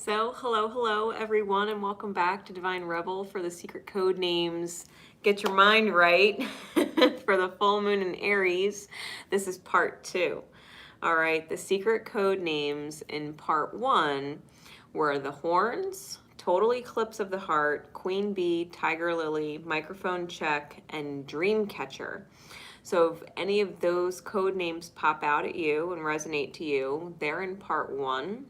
So, hello everyone, and welcome back to Divine Rebel for the secret code names. Get your mind right for the full moon in Aries. This is part 2. All right, the secret code names in part 1 were the horns, total eclipse of the heart, queen bee, tiger lily, microphone check, and dream catcher. So if any of those code names pop out at you and resonate to you, they're in part 1.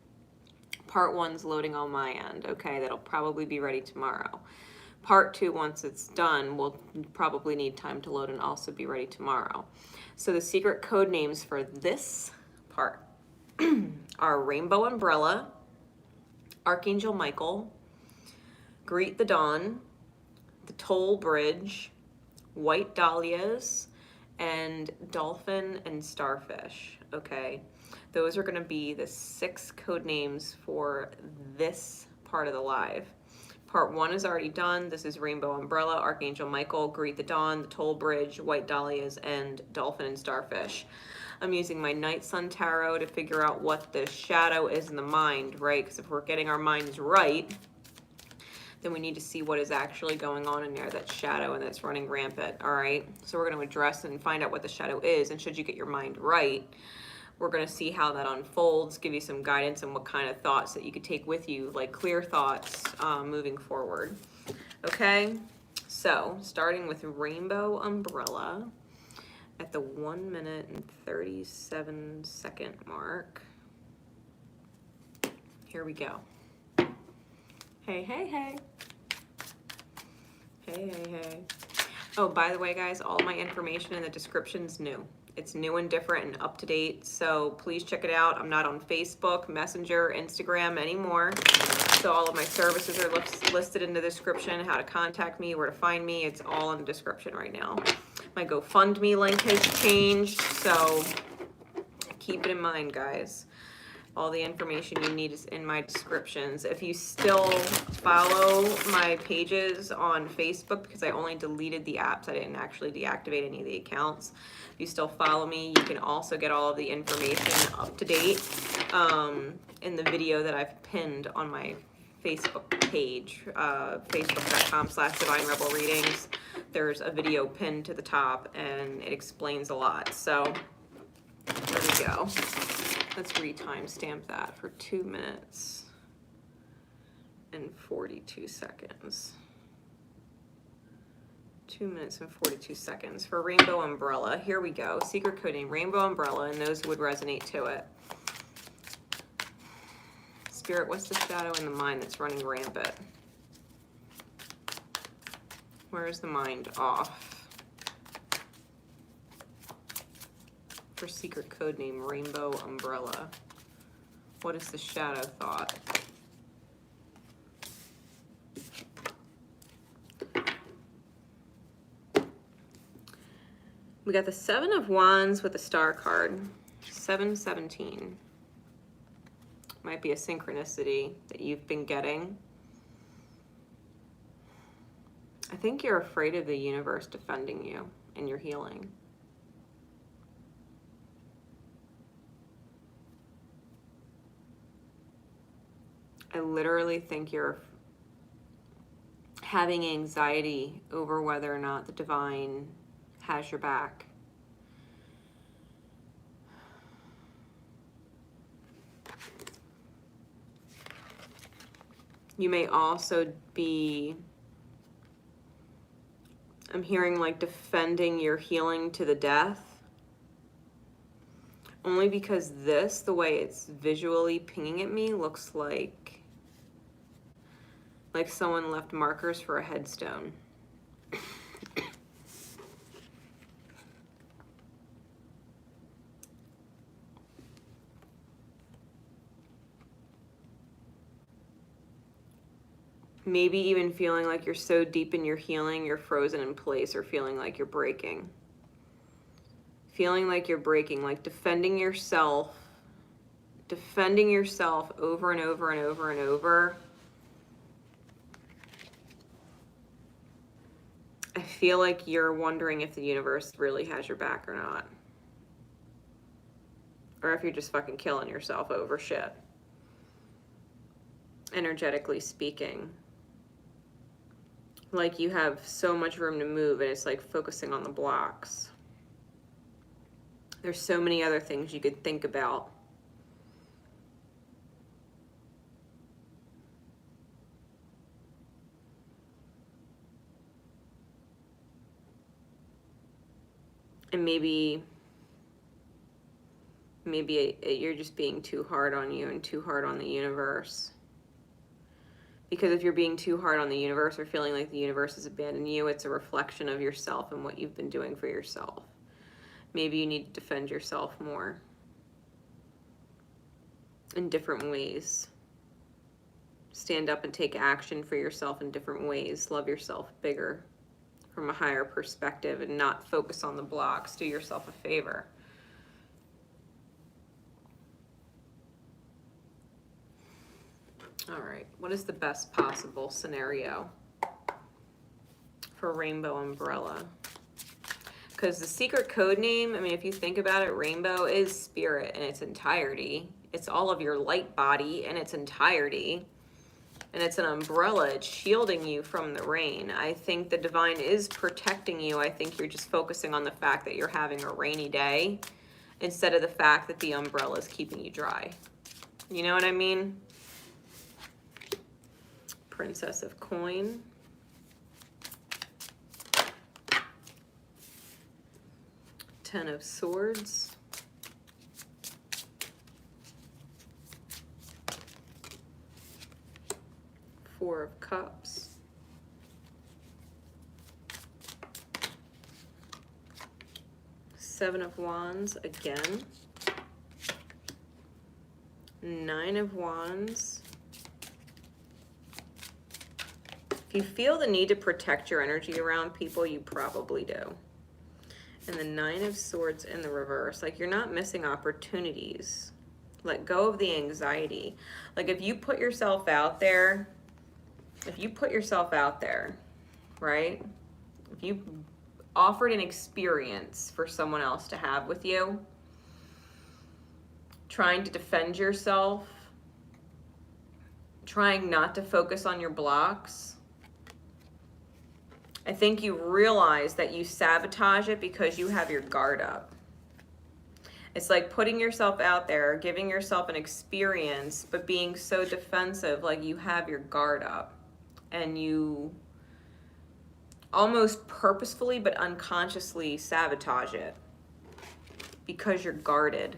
Part 1's loading on my end, okay? That'll probably be ready tomorrow. Part 2, once it's done, will probably need time to load and also be ready tomorrow. So the secret code names for this part are Rainbow Umbrella, Archangel Michael, Greet the Dawn, the Toll Bridge, White Dahlias, and Dolphin and Starfish, okay? Those are going to be the 6 code names for this part of the live. Part 1 is already done. This is Rainbow Umbrella, Archangel Michael, Greet the Dawn, the Toll Bridge, White Dahlias, and Dolphin and Starfish. I'm using my Night Sun Tarot to figure out what the shadow is in the mind, right? Because if we're getting our minds right, then we need to see what is actually going on in there, that shadow, and that's running rampant, all right? So we're going to address and find out what the shadow is, and should you get your mind right, we're going to see how that unfolds, give you some guidance on what kind of thoughts that you could take with you, like clear thoughts moving forward. Okay, so starting with Rainbow Umbrella at the 1 minute and 37 second mark. Here we go. Hey, hey, hey. Hey, hey, hey. Oh, by the way, guys, all my information in the description's new. It's new and different and up to date, so please check it out. I'm not on Facebook, Messenger, Instagram anymore. So all of my services are listed in the description, how to contact me, where to find me. It's all in the description right now. My GoFundMe link has changed, so keep it in mind, guys. All the information you need is in my descriptions. If you still follow my pages on Facebook, because I only deleted the apps, I didn't actually deactivate any of the accounts. If you still follow me, you can also get all of the information up to date in the video that I've pinned on my Facebook page, facebook.com/Divine Rebel Readings. There's a video pinned to the top, and it explains a lot. So there we go. Let's re-timestamp that for 2 minutes and 42 seconds. 2 minutes and 42 seconds for Rainbow Umbrella. Here we go. Secret code name, Rainbow Umbrella, and those would resonate to it. Spirit, what's the shadow in the mind that's running rampant? Where is the mind off? For secret code name Rainbow Umbrella. What is the shadow thought? We got the 7 of Wands with the Star card. 717. Might be a synchronicity that you've been getting. I think you're afraid of the universe defending you in your healing. I literally think you're having anxiety over whether or not the divine has your back. You may also be, I'm hearing like defending your healing to the death. Only because this, the way it's visually pinging at me, looks like someone left markers for a headstone. Maybe even feeling like you're so deep in your healing, you're frozen in place, or feeling like you're breaking. Feeling like you're breaking, like defending yourself over and over and over and over. I feel like you're wondering if the universe really has your back or not. Or if you're just fucking killing yourself over shit. energetically speaking. Like you have so much room to move and it's like focusing on the blocks. There's so many other things you could think about. And maybe you're just being too hard on you and too hard on the universe. Because if you're being too hard on the universe or feeling like the universe has abandoned you, it's a reflection of yourself and what you've been doing for yourself. Maybe you need to defend yourself more in different ways. Stand up and take action for yourself in different ways. Love yourself bigger from a higher perspective and not focus on the blocks. Do yourself a favor. All right, what is the best possible scenario for Rainbow Umbrella? Because the secret code name, I mean, if you think about it, rainbow is spirit in its entirety. It's all of your light body in its entirety. And it's an umbrella. It's shielding you from the rain. I think the divine is protecting you. I think you're just focusing on the fact that you're having a rainy day instead of the fact that the umbrella is keeping you dry. You know what I mean? Princess of Coin. Ten of Swords. Four of Cups. Seven of Wands again. Nine of Wands. If you feel the need to protect your energy around people, you probably do. And the Nine of Swords in the reverse. Like, you're not missing opportunities. Let go of the anxiety. Like, if you put yourself out there, right? If you offered an experience for someone else to have with you, trying to defend yourself, trying not to focus on your blocks, I think you realize that you sabotage it because you have your guard up. It's like putting yourself out there, giving yourself an experience, but being so defensive, like you have your guard up. And you almost purposefully but unconsciously sabotage it because you're guarded.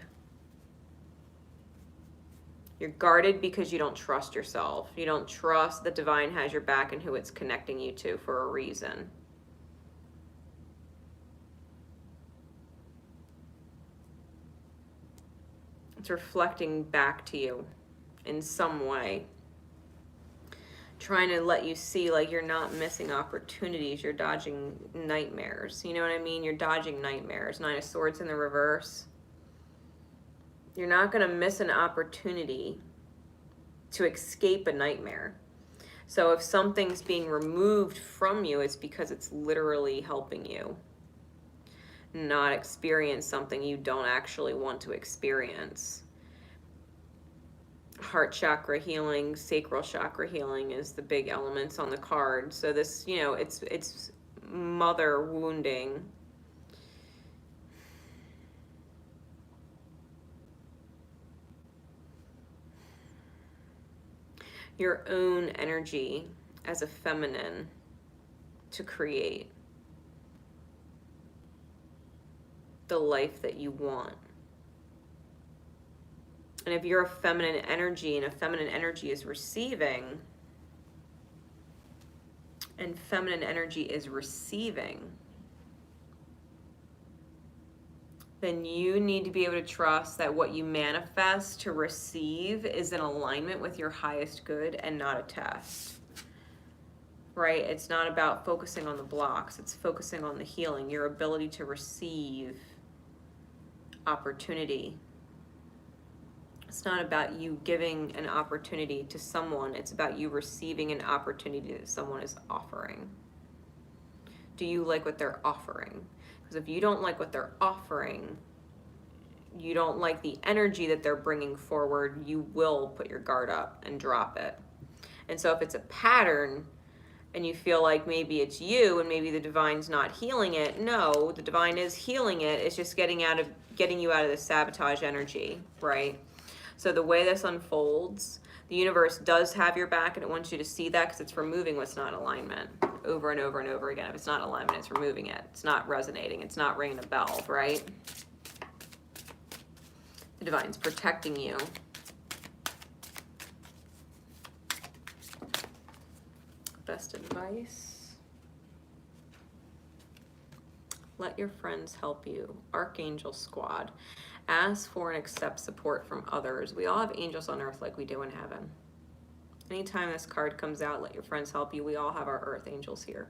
You're guarded because you don't trust yourself. You don't trust that divine has your back and who it's connecting you to for a reason. It's reflecting back to you in some way. Trying to let you see like you're not missing opportunities. You're dodging nightmares. You know what I mean? You're dodging nightmares. Nine of Swords in the reverse. You're not going to miss an opportunity to escape a nightmare. So if something's being removed from you, it's because it's literally helping you not experience something you don't actually want to experience. Heart chakra healing, sacral chakra healing is the big elements on the card. So this, you know, it's mother wounding. Your own energy as a feminine to create the life that you want. And if you're a feminine energy and a feminine energy is receiving, and feminine energy is receiving, then you need to be able to trust that what you manifest to receive is in alignment with your highest good and not a test, right? It's not about focusing on the blocks. It's focusing on the healing, your ability to receive opportunity. It's not about you giving an opportunity to someone. It's about you receiving an opportunity that someone is offering. Do you like what they're offering? Because if you don't like what they're offering, you don't like the energy that they're bringing forward, you will put your guard up and drop it. And so if it's a pattern and you feel like maybe it's you and maybe the divine's not healing it, no, the divine is healing it. It's just getting you out of the sabotage energy, right? So the way this unfolds, the universe does have your back, and it wants you to see that, because it's removing what's not in alignment over and over and over again. If it's not in alignment, it's removing it. It's not resonating. It's not ringing a bell, right? The divine's protecting you. Best advice. Let your friends help you. Archangel squad. Ask for and accept support from others. We all have angels on earth like we do in heaven. Anytime this card comes out, let your friends help you, we all have our earth angels here.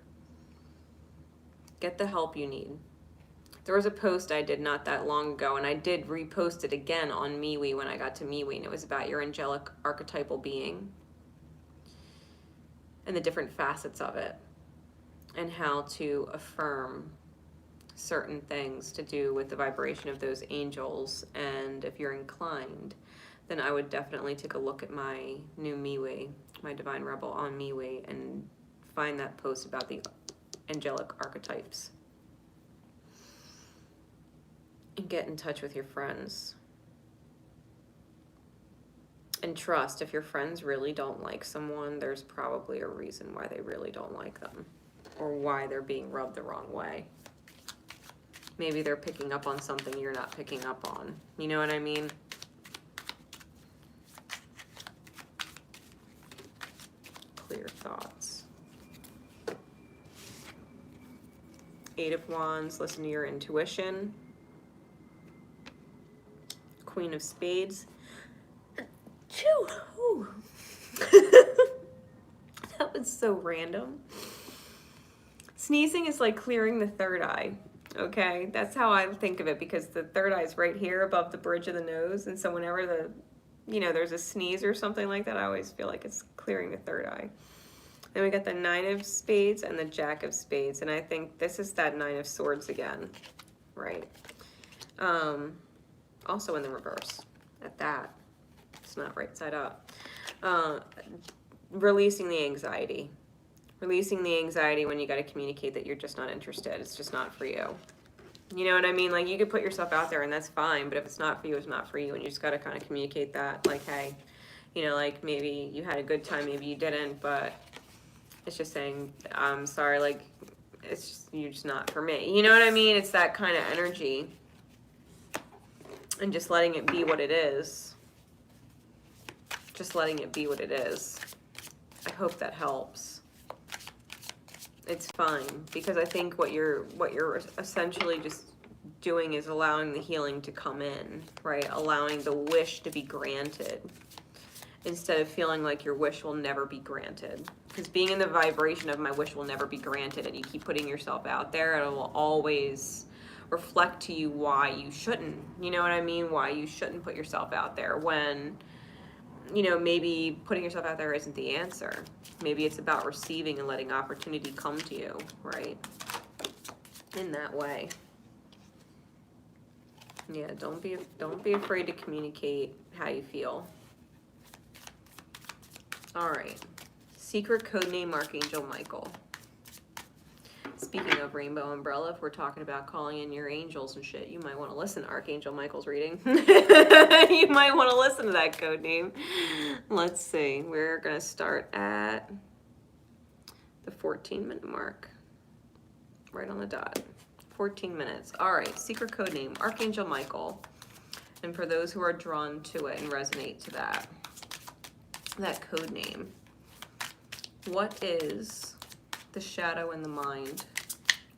Get the help you need. There was a post I did not that long ago, and I did repost it again on MeWe when I got to MeWe, and it was about your angelic archetypal being and the different facets of it, and how to affirm certain things to do with the vibration of those angels. And if you're inclined, then I would definitely take a look at my new MeWe, my Divine Rebel on MeWe, and find that post about the angelic archetypes. And get in touch with your friends. And trust, if your friends really don't like someone, there's probably a reason why they really don't like them, or why they're being rubbed the wrong way. Maybe they're picking up on something you're not picking up on. You know what I mean? Clear thoughts. 8 of Wands, listen to your intuition. Queen of Spades. Ooh. That was so random. Sneezing is like clearing the third eye. Okay, that's how I think of it, because the third eye is right here above the bridge of the nose, and so whenever there's a sneeze or something like that, I always feel like it's clearing the third eye. Then we got the 9 of Spades and the Jack of Spades, and I think this is that 9 of Swords again, right? Also in the reverse at that. It's not right side up. Releasing the anxiety. Releasing the anxiety when you got to communicate that you're just not interested. It's just not for you. You know what I mean? Like, you could put yourself out there and that's fine, but if it's not for you, it's not for you. And you just got to kind of communicate that, like, hey, like maybe you had a good time, maybe you didn't, but it's just saying, I'm sorry, like, it's just, you're just not for me. You know what I mean? It's that kind of energy. And just letting it be what it is. Just letting it be what it is. I hope that helps. It's fine, because I think what you're essentially just doing is allowing the healing to come in, right? Allowing the wish to be granted, instead of feeling like your wish will never be granted. Because being in the vibration of my wish will never be granted, and you keep putting yourself out there, it will always reflect to you why you shouldn't. You know what I mean? Why you shouldn't put yourself out there when, maybe putting yourself out there isn't the answer. Maybe it's about receiving and letting opportunity come to you, right? In that way. Yeah, don't be afraid to communicate how you feel. All right. Secret codename Archangel Michael. Speaking of Rainbow Umbrella, if we're talking about calling in your angels and shit, you might want to listen to Archangel Michael's reading. You might want to listen to that code name. Let's see. We're going to start at the 14-minute mark. Right on the dot. 14 minutes. All right. Secret code name, Archangel Michael. And for those who are drawn to it and resonate to that code name, what is the shadow in the mind?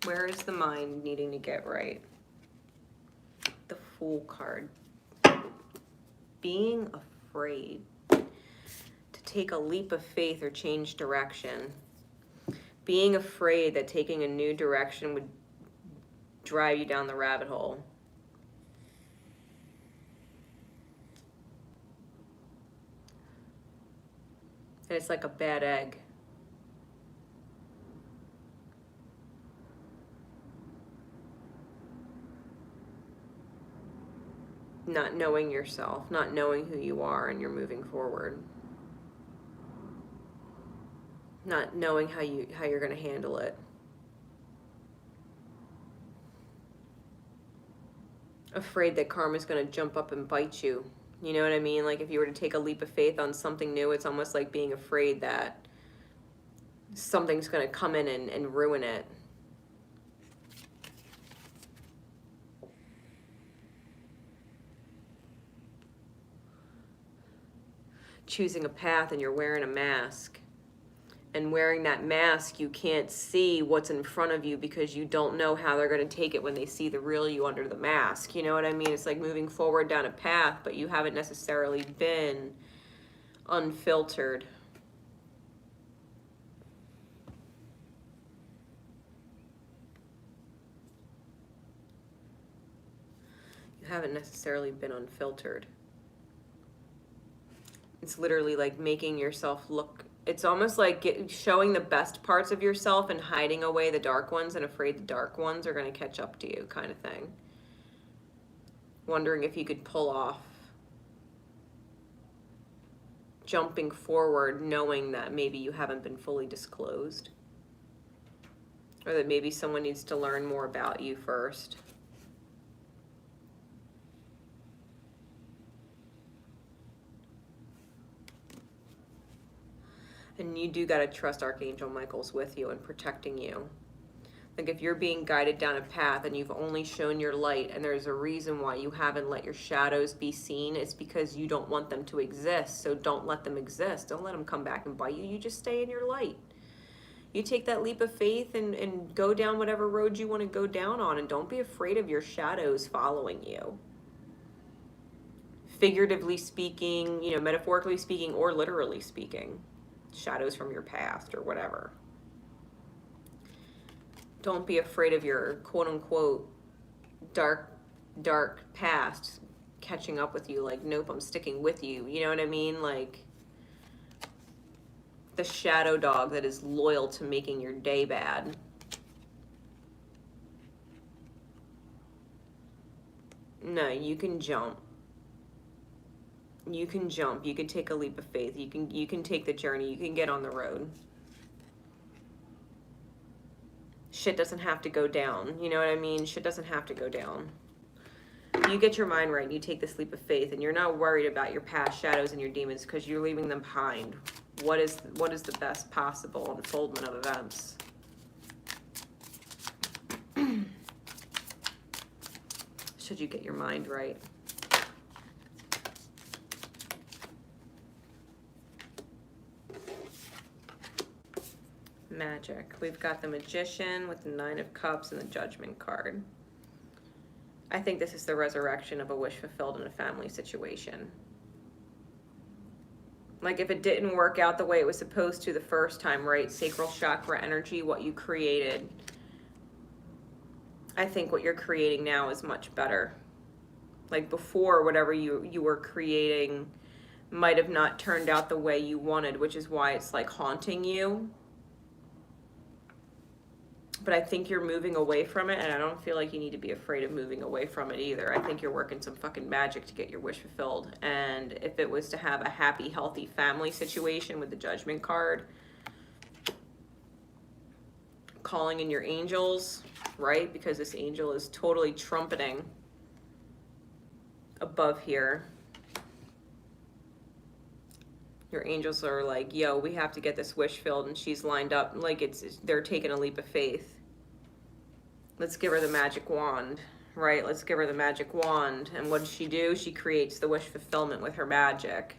Where is the mind needing to get right? The Fool card. Being afraid to take a leap of faith or change direction. Being afraid that taking a new direction would drive you down the rabbit hole. And it's like a bad egg. Not knowing yourself, not knowing who you are, and you're moving forward. Not knowing how you're going to handle it. Afraid that karma's going to jump up and bite you. You know what I mean? Like if you were to take a leap of faith on something new, it's almost like being afraid that something's going to come in and ruin it. Choosing a path and you're wearing a mask. And wearing that mask, you can't see what's in front of you because you don't know how they're going to take it when they see the real you under the mask. You know what I mean? It's like moving forward down a path, but you haven't necessarily been unfiltered. You haven't necessarily been unfiltered. It's literally like making yourself look, it's almost like showing the best parts of yourself and hiding away the dark ones and afraid the dark ones are going to catch up to you, kind of thing. Wondering if you could pull off jumping forward knowing that maybe you haven't been fully disclosed. Or that maybe someone needs to learn more about you first. And you do got to trust Archangel Michael's with you and protecting you. Like if you're being guided down a path and you've only shown your light and there's a reason why you haven't let your shadows be seen, it's because you don't want them to exist. So don't let them exist. Don't let them come back and bite you. You just stay in your light. You take that leap of faith and go down whatever road you want to go down on, and don't be afraid of your shadows following you. Figuratively speaking, you know, metaphorically speaking, or literally speaking. Shadows from your past or whatever. Don't be afraid of your quote-unquote dark past catching up with you. Like, nope, I'm sticking with you. You know what I mean? Like the shadow dog that is loyal to making your day bad. No, you can jump. You can jump. You can take a leap of faith. You can take the journey. You can get on the road. Shit doesn't have to go down. You know what I mean? Shit doesn't have to go down. You get your mind right and you take this leap of faith and you're not worried about your past shadows and your demons because you're leaving them behind. What is the best possible unfoldment of events? Should you get your mind right? Magic. We've got the Magician with the Nine of Cups and the Judgment card. I think this is the resurrection of a wish fulfilled in a family situation. Like if it didn't work out the way it was supposed to the first time, right? Sacral chakra energy, what you created. I think what you're creating now is much better. Like before, whatever you were creating might have not turned out the way you wanted, which is why it's like haunting you. But I think you're moving away from it, and I don't feel like you need to be afraid of moving away from it either. I think you're working some fucking magic to get your wish fulfilled. And if it was to have a happy, healthy family situation with the Judgment card, calling in your angels, right? Because this angel is totally trumpeting above here. Your angels are like, yo, we have to get this wish filled, and she's lined up like they're taking a leap of faith. Let's give her the magic wand, right? Let's give her the magic wand. And what does she do? She creates the wish fulfillment with her magic.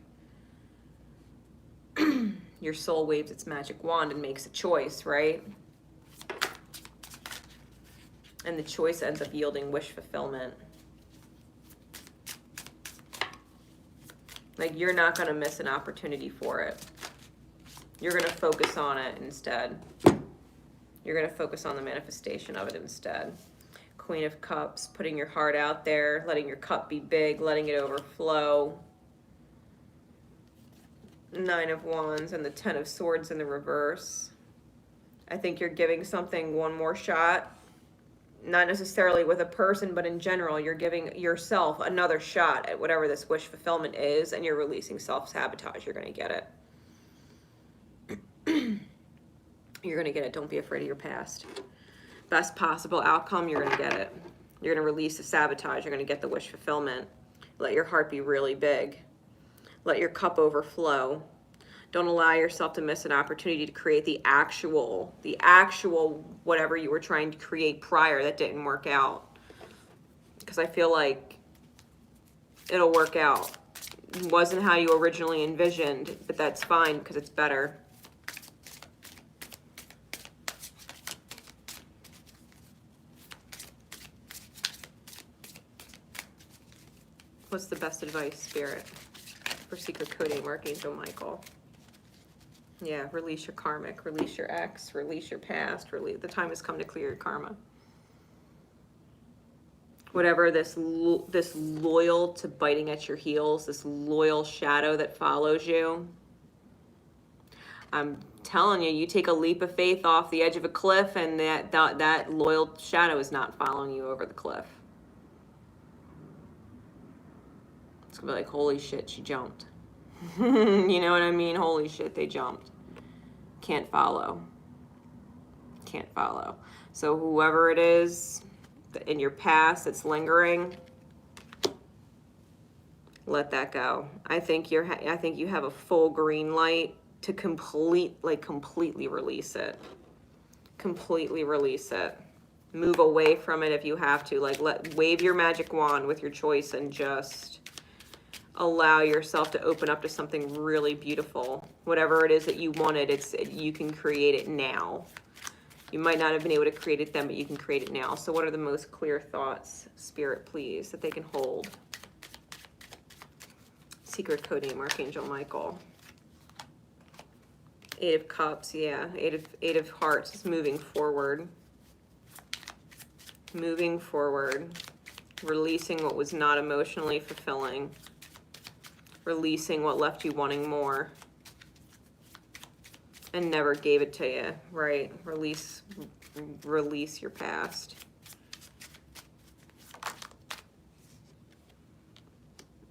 Your soul waves its magic wand and makes a choice, right? And the choice ends up yielding wish fulfillment. Like, you're not going to miss an opportunity for it. You're going to focus on it instead. You're going to focus on the manifestation of it instead. Queen of Cups, putting your heart out there, letting your cup be big, letting it overflow. Nine of Wands and the Ten of Swords in the reverse. I think you're giving something one more shot. Not necessarily with a person, but in general, you're giving yourself another shot at whatever this wish fulfillment is, and you're releasing self-sabotage. You're going to get it. You're going to get it. Don't be afraid of your past. Best possible outcome, you're going to get it. You're going to release the sabotage. You're going to get the wish fulfillment. Let your heart be really big. Let your cup overflow. Don't allow yourself to miss an opportunity to create the actual whatever you were trying to create prior that didn't work out. Because I feel like it'll work out. It wasn't how you originally envisioned, but that's fine because it's better. What's the best advice, Spirit, for secret code name Archangel Michael? Yeah, release your karmic, release your ex, release your past, the time has come to clear your karma. Whatever this loyal to biting at your heels, this loyal shadow that follows you, I'm telling you, you take a leap of faith off the edge of a cliff and that loyal shadow is not following you over the cliff. It's gonna be like, holy shit, she jumped. You know what I mean? Holy shit, they jumped. Can't follow. Can't follow. So whoever it is in your past that's lingering, let that go. I think you have a full green light to completely release it. Completely release it. Move away from it if you have to. Wave your magic wand with your choice and just allow yourself to open up to something really beautiful. Whatever it is that you wanted, you can create it now. You might not have been able to create it then, but you can create it now. So what are the most clear thoughts, Spirit, please, that they can hold? Secret code name, Archangel Michael. Eight of Cups, yeah. Eight of Hearts is moving forward. Moving forward. Releasing what was not emotionally fulfilling. Releasing what left you wanting more and never gave it to you, right? Release your past.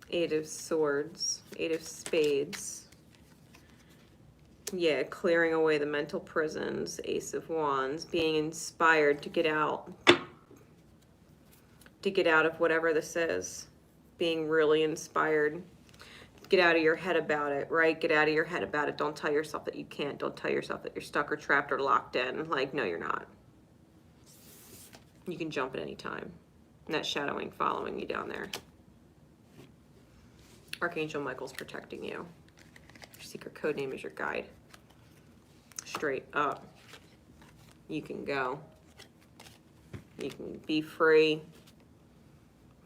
Eight of Swords, Eight of Spades. Yeah, clearing away the mental prisons, Ace of Wands, being inspired to get out of whatever this is, being really inspired. Get out of your head about it, right? Get out of your head about it. Don't tell yourself that you can't. Don't tell yourself that you're stuck or trapped or locked in. No, you're not. You can jump at any time. And that shadow ain't following you down there. Archangel Michael's protecting you. Your secret code name is your guide. Straight up. You can go. You can be free.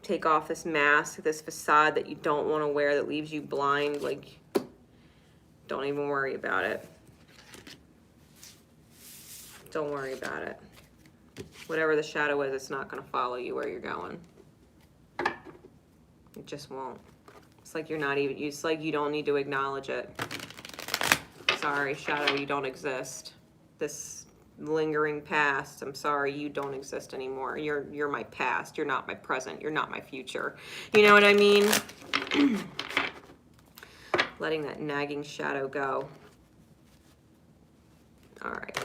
Take off this mask, this facade that you don't want to wear that leaves you blind. Don't even worry about it. Don't worry about it. Whatever the shadow is, it's not going to follow you where you're going. It just won't. It's like it's like you don't need to acknowledge it. Sorry, shadow, you don't exist. This lingering past, I'm sorry, you don't exist anymore. You're my past. You're not my present. You're not my future. You know what I mean? Letting that nagging shadow go. All right.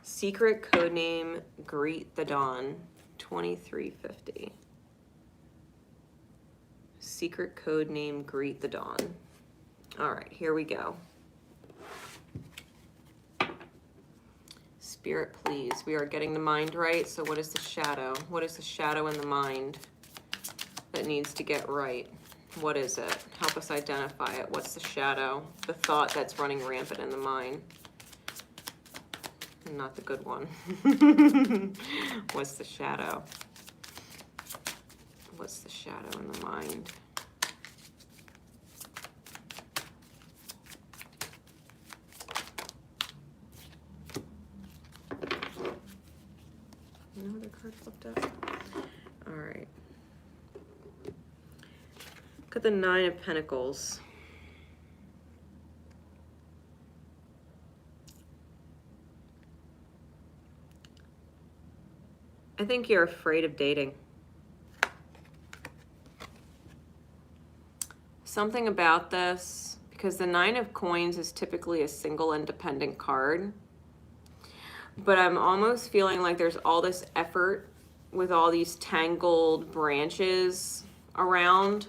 Secret code name, Greet the Dawn, 2350. Secret code name, Greet the Dawn. All right, here we go. Spirit, please. We are getting the mind right. So what is the shadow? What is the shadow in the mind that needs to get right? What is it? Help us identify it. What's the shadow? The thought that's running rampant in the mind. Not the good one. What's the shadow? What's the shadow in the mind? No other card flipped up. All right. Look at the Nine of Pentacles. I think you're afraid of dating. Something about this, because the Nine of Coins is typically a single independent card. But I'm almost feeling like there's all this effort with all these tangled branches around.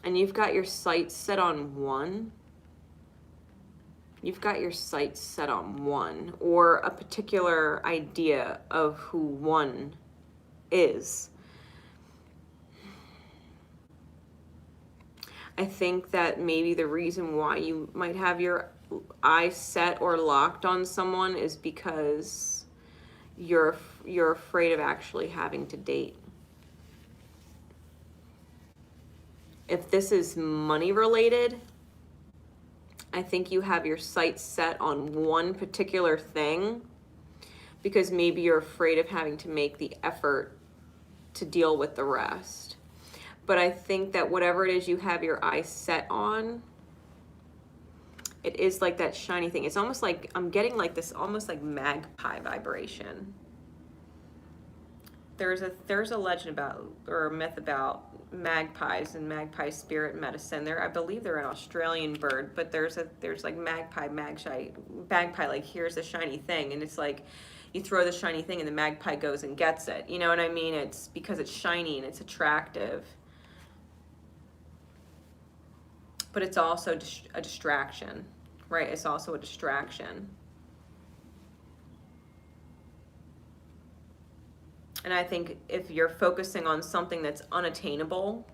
And you've got your sights set on one. You've got your sights set on one, or a particular idea of who one is. I think that maybe the reason why you might have your eyes set or locked on someone is because you're afraid of actually having to date. If this is money related, I think you have your sights set on one particular thing because maybe you're afraid of having to make the effort to deal with the rest. But I think that whatever it is you have your eyes set on, it is like that shiny thing. It's almost like, I'm getting like this almost like magpie vibration. There's a legend about, or a myth about magpies and magpie spirit medicine. I believe they're an Australian bird, but there's like magpie, like here's a shiny thing, and it's like you throw the shiny thing and the magpie goes and gets it. You know what I mean? It's because it's shiny and it's attractive. But it's also a distraction, right? It's also a distraction. And I think if you're focusing on something that's unattainable,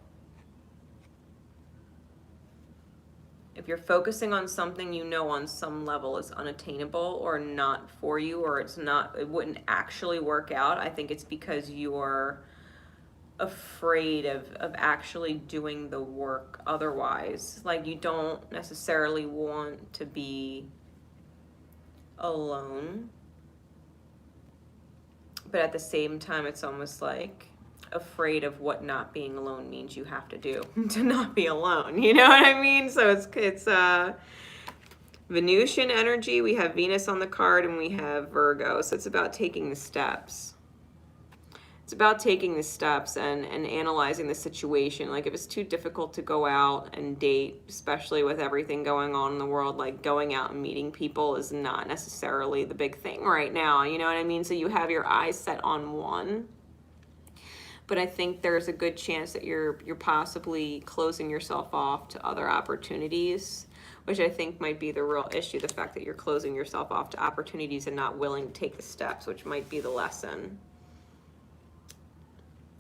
if you're focusing on something you know on some level is unattainable or not for you, or it wouldn't actually work out, I think it's because you're afraid of actually doing the work otherwise. Like, you don't necessarily want to be alone, but at the same time it's almost like afraid of what not being alone means you have to do to not be alone. You know what I mean? So it's Venusian energy. We have Venus on the card and we have Virgo. So it's about taking the steps. It's about taking the steps and analyzing the situation. Like, if it's too difficult to go out and date, especially with everything going on in the world, like going out and meeting people is not necessarily the big thing right now. You know what I mean? So you have your eyes set on one. But I think there's a good chance that you're possibly closing yourself off to other opportunities, which I think might be the real issue, the fact that you're closing yourself off to opportunities and not willing to take the steps, which might be the lesson.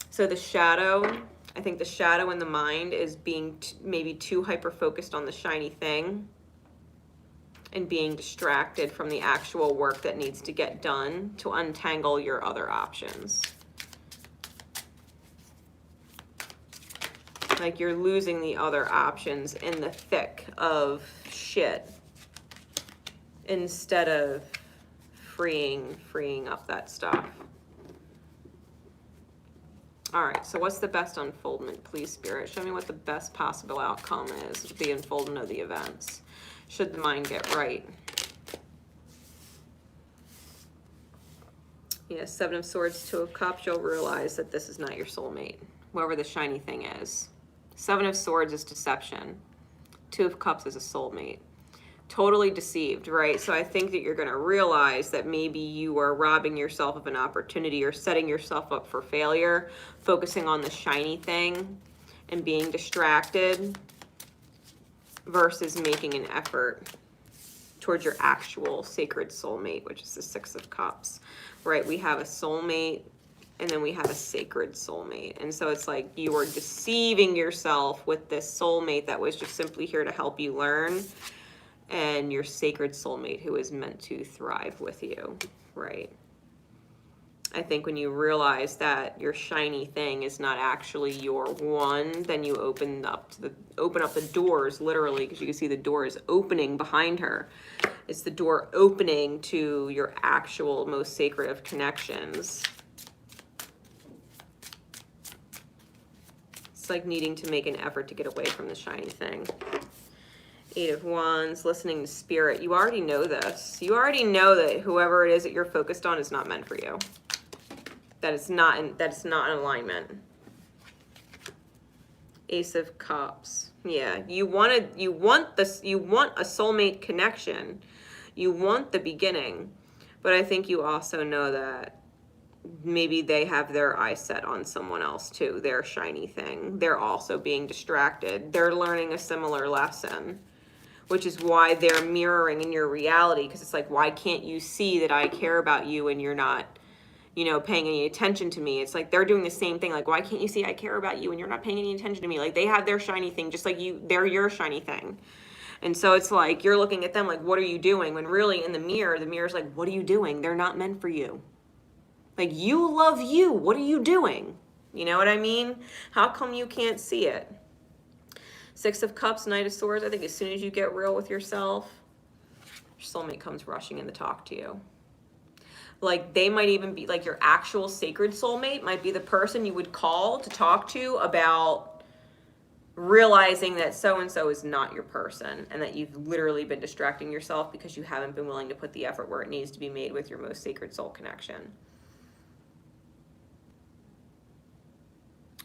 So the shadow, I think the shadow in the mind is being maybe too hyper-focused on the shiny thing and being distracted from the actual work that needs to get done to untangle your other options. Like, you're losing the other options in the thick of shit instead of freeing up that stuff. All right, so what's the best unfoldment, please, Spirit? Show me what the best possible outcome is, the unfoldment of the events, should the mind get right. Yeah, Seven of Swords, Two of Cups, you'll realize that this is not your soulmate, whoever the shiny thing is. Seven of Swords is deception. Two of Cups is a soulmate. Totally deceived, right? So I think that you're going to realize that maybe you are robbing yourself of an opportunity or setting yourself up for failure, focusing on the shiny thing and being distracted versus making an effort towards your actual sacred soulmate, which is the Six of Cups, right? We have a soulmate and then we have a sacred soulmate. And so it's like you are deceiving yourself with this soulmate that was just simply here to help you learn, and your sacred soulmate who is meant to thrive with you, right? I think when you realize that your shiny thing is not actually your one, then you open up the doors, literally, because you can see the door is opening behind her. It's the door opening to your actual most sacred of connections. It's like needing to make an effort to get away from the shiny thing. Eight of Wands, listening to spirit. You already know this. You already know that whoever it is that you're focused on is not meant for you. That it's not in alignment. Ace of Cups. Yeah, you want a soulmate connection. You want the beginning. But I think you also know that maybe they have their eyes set on someone else too, their shiny thing. They're also being distracted. They're learning a similar lesson, which is why they're mirroring in your reality, because it's like, why can't you see that I care about you and you're not, you know, paying any attention to me? It's like they're doing the same thing. Like, why can't you see I care about you and you're not paying any attention to me? Like, they have their shiny thing just like you, they're your shiny thing. And so it's like you're looking at them like, what are you doing? When really in the mirror's like, what are you doing? They're not meant for you. Like, you love you. What are you doing? You know what I mean? How come you can't see it? Six of Cups, Knight of Swords. I think as soon as you get real with yourself, your soulmate comes rushing in to talk to you. Like, they might even be like your actual sacred soulmate might be the person you would call to talk to about realizing that so-and-so is not your person and that you've literally been distracting yourself because you haven't been willing to put the effort where it needs to be made with your most sacred soul connection.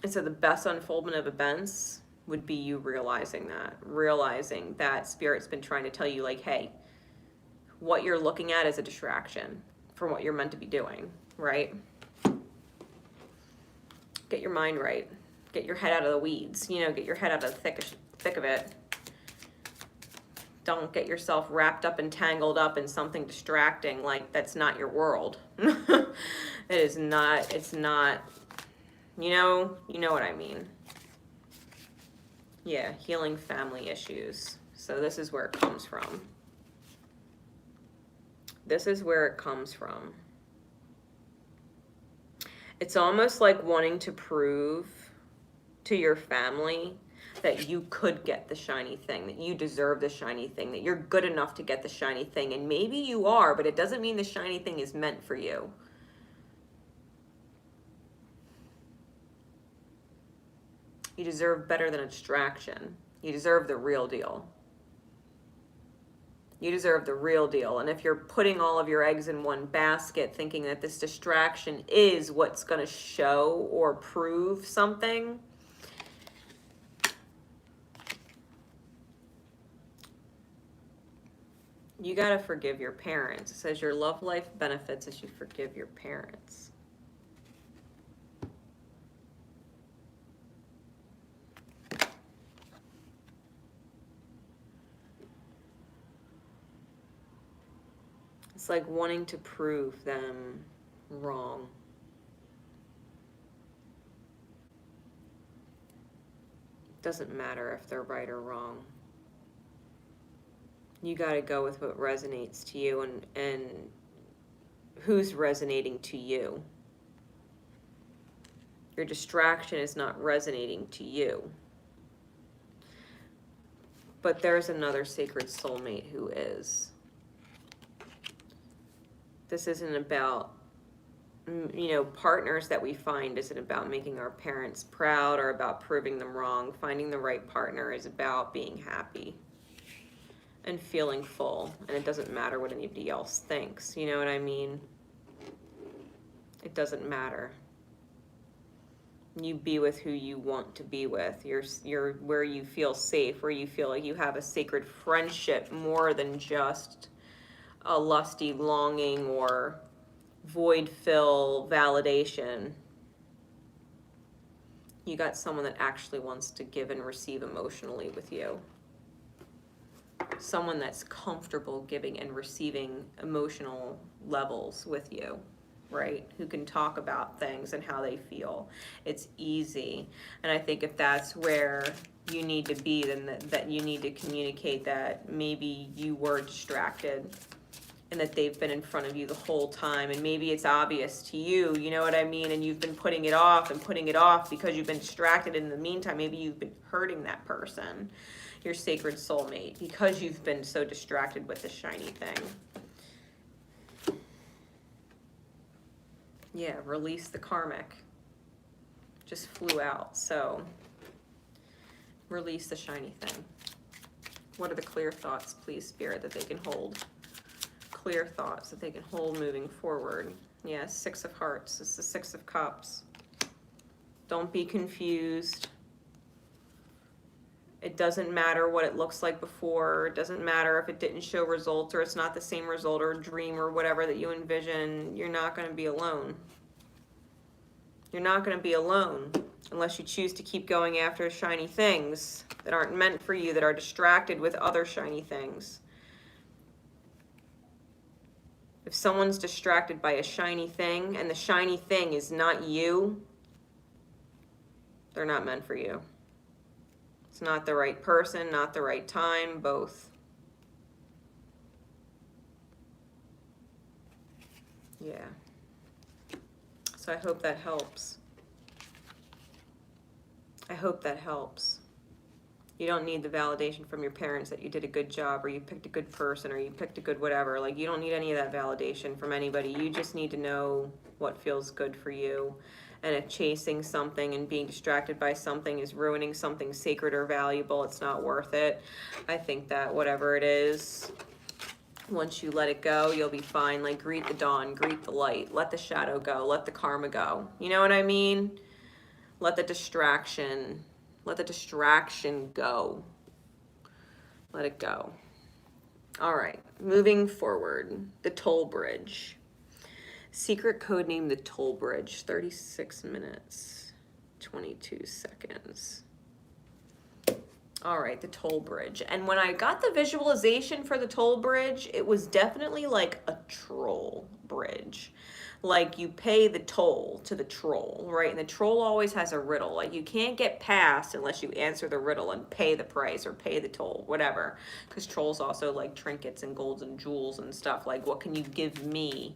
And so the best unfoldment of events would be you realizing that Spirit's been trying to tell you, like, hey, what you're looking at is a distraction from what you're meant to be doing, right? Get your mind right. Get your head out of the weeds, you know, get your head out of the thick of it. Don't get yourself wrapped up and tangled up in something distracting, like that's not your world. It is not, it's not, you know what I mean. Yeah, healing family issues. So this is where it comes from. This is where it comes from. It's almost like wanting to prove to your family that you could get the shiny thing, that you deserve the shiny thing, that you're good enough to get the shiny thing. And maybe you are, but it doesn't mean the shiny thing is meant for you. You deserve better than a distraction. You deserve the real deal. You deserve the real deal. And if you're putting all of your eggs in one basket thinking that this distraction is what's going to show or prove something, you got to forgive your parents. It says your love life benefits as you forgive your parents. It's like wanting to prove them wrong. Doesn't matter if they're right or wrong. You got to go with what resonates to you and who's resonating to you. Your distraction is not resonating to you. But there's another sacred soulmate who is. This isn't about, you know, partners that we find isn't about making our parents proud or about proving them wrong. Finding the right partner is about being happy and feeling full. And it doesn't matter what anybody else thinks. You know what I mean? It doesn't matter. You be with who you want to be with. You're where you feel safe, where you feel like you have a sacred friendship more than just a lusty longing or void fill validation. You got someone that actually wants to give and receive emotionally with you. Someone that's comfortable giving and receiving emotional levels with you, right? Who can talk about things and how they feel. It's easy. And I think if that's where you need to be, then that you need to communicate that maybe you were distracted and that they've been in front of you the whole time, and maybe it's obvious to you, you know what I mean, and you've been putting it off because you've been distracted. In the meantime, maybe you've been hurting that person, your sacred soulmate, because you've been so distracted with the shiny thing. Yeah, release the karmic. Just flew out, so release the shiny thing. What are the clear thoughts, please, Spirit, that they can hold? Clear thoughts that they can hold moving forward. Yeah, Six of Hearts. It's the Six of Cups. Don't be confused. It doesn't matter what it looks like before. It doesn't matter if it didn't show results or it's not the same result or dream or whatever that you envision. You're not going to be alone. You're not going to be alone unless you choose to keep going after shiny things that aren't meant for you, that are distracted with other shiny things. If someone's distracted by a shiny thing and the shiny thing is not you, they're not meant for you. It's not the right person, not the right time, both. Yeah. So I hope that helps. I hope that helps. You don't need the validation from your parents that you did a good job or you picked a good person or you picked a good whatever. Like, you don't need any of that validation from anybody. You just need to know what feels good for you. And if chasing something and being distracted by something is ruining something sacred or valuable, it's not worth it. I think that whatever it is, once you let it go, you'll be fine. Like, greet the dawn, greet the light, let the shadow go, let the karma go. You know what I mean? Let the distraction go. Let it go. All right, moving forward, the toll bridge. Secret code name, the toll bridge, 36 minutes, 22 seconds. All right, the toll bridge. And when I got the visualization for the toll bridge, it was definitely like a troll bridge. Like, you pay the toll to the troll, right? And the troll always has a riddle. Like, you can't get past unless you answer the riddle and pay the price or pay the toll, whatever. Because trolls also like trinkets and golds and jewels and stuff. Like, what can you give me,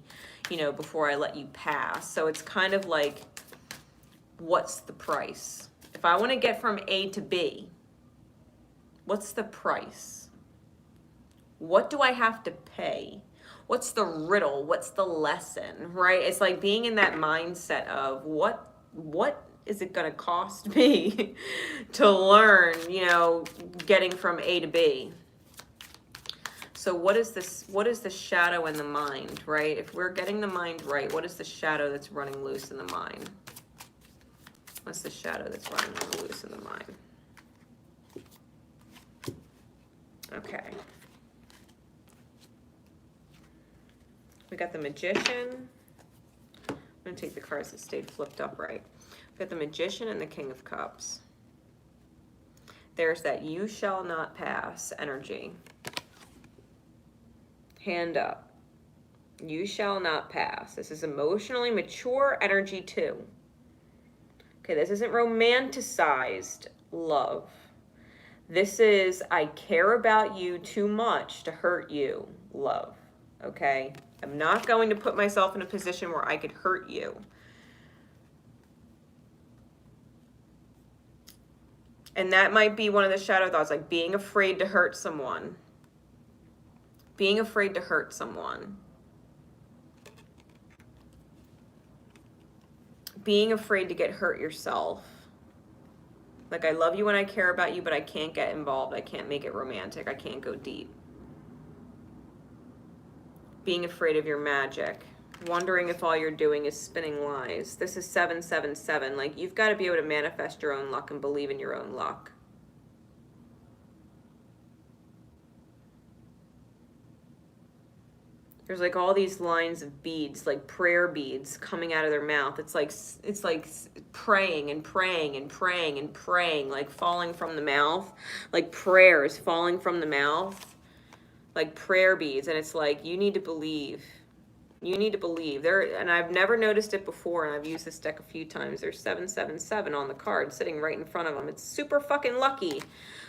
you know, before I let you pass? So it's kind of like, what's the price? If I want to get from A to B, what's the price? What do I have to pay? What's the riddle? What's the lesson, right? It's like being in that mindset of what is it going to cost me to learn, you know, getting from A to B? So what is this? What is the shadow in the mind, right? If we're getting the mind right, what is the shadow that's running loose in the mind? What's the shadow that's running loose in the mind? Okay. We got the Magician. I'm going to take the cards that stayed flipped up right. We got the Magician and the King of Cups. There's that you shall not pass energy. Hand up. You shall not pass. This is emotionally mature energy too. Okay, this isn't romanticized love. This is, I care about you too much to hurt you, love. Okay? I'm not going to put myself in a position where I could hurt you. And that might be one of the shadow thoughts, like being afraid to hurt someone. Being afraid to hurt someone. Being afraid to get hurt yourself. Like, I love you and I care about you, but I can't get involved. I can't make it romantic. I can't go deep. Being afraid of your magic. Wondering if all you're doing is spinning lies. This is 777. Like, you've got to be able to manifest your own luck and believe in your own luck. There's like all these lines of beads, like prayer beads coming out of their mouth. It's like praying and praying and praying and praying, like falling from the mouth, like prayers falling from the mouth, like prayer beads. And it's like, you need to believe. You need to believe. And I've never noticed it before, and I've used this deck a few times. There's 777 on the card sitting right in front of them. It's super fucking lucky.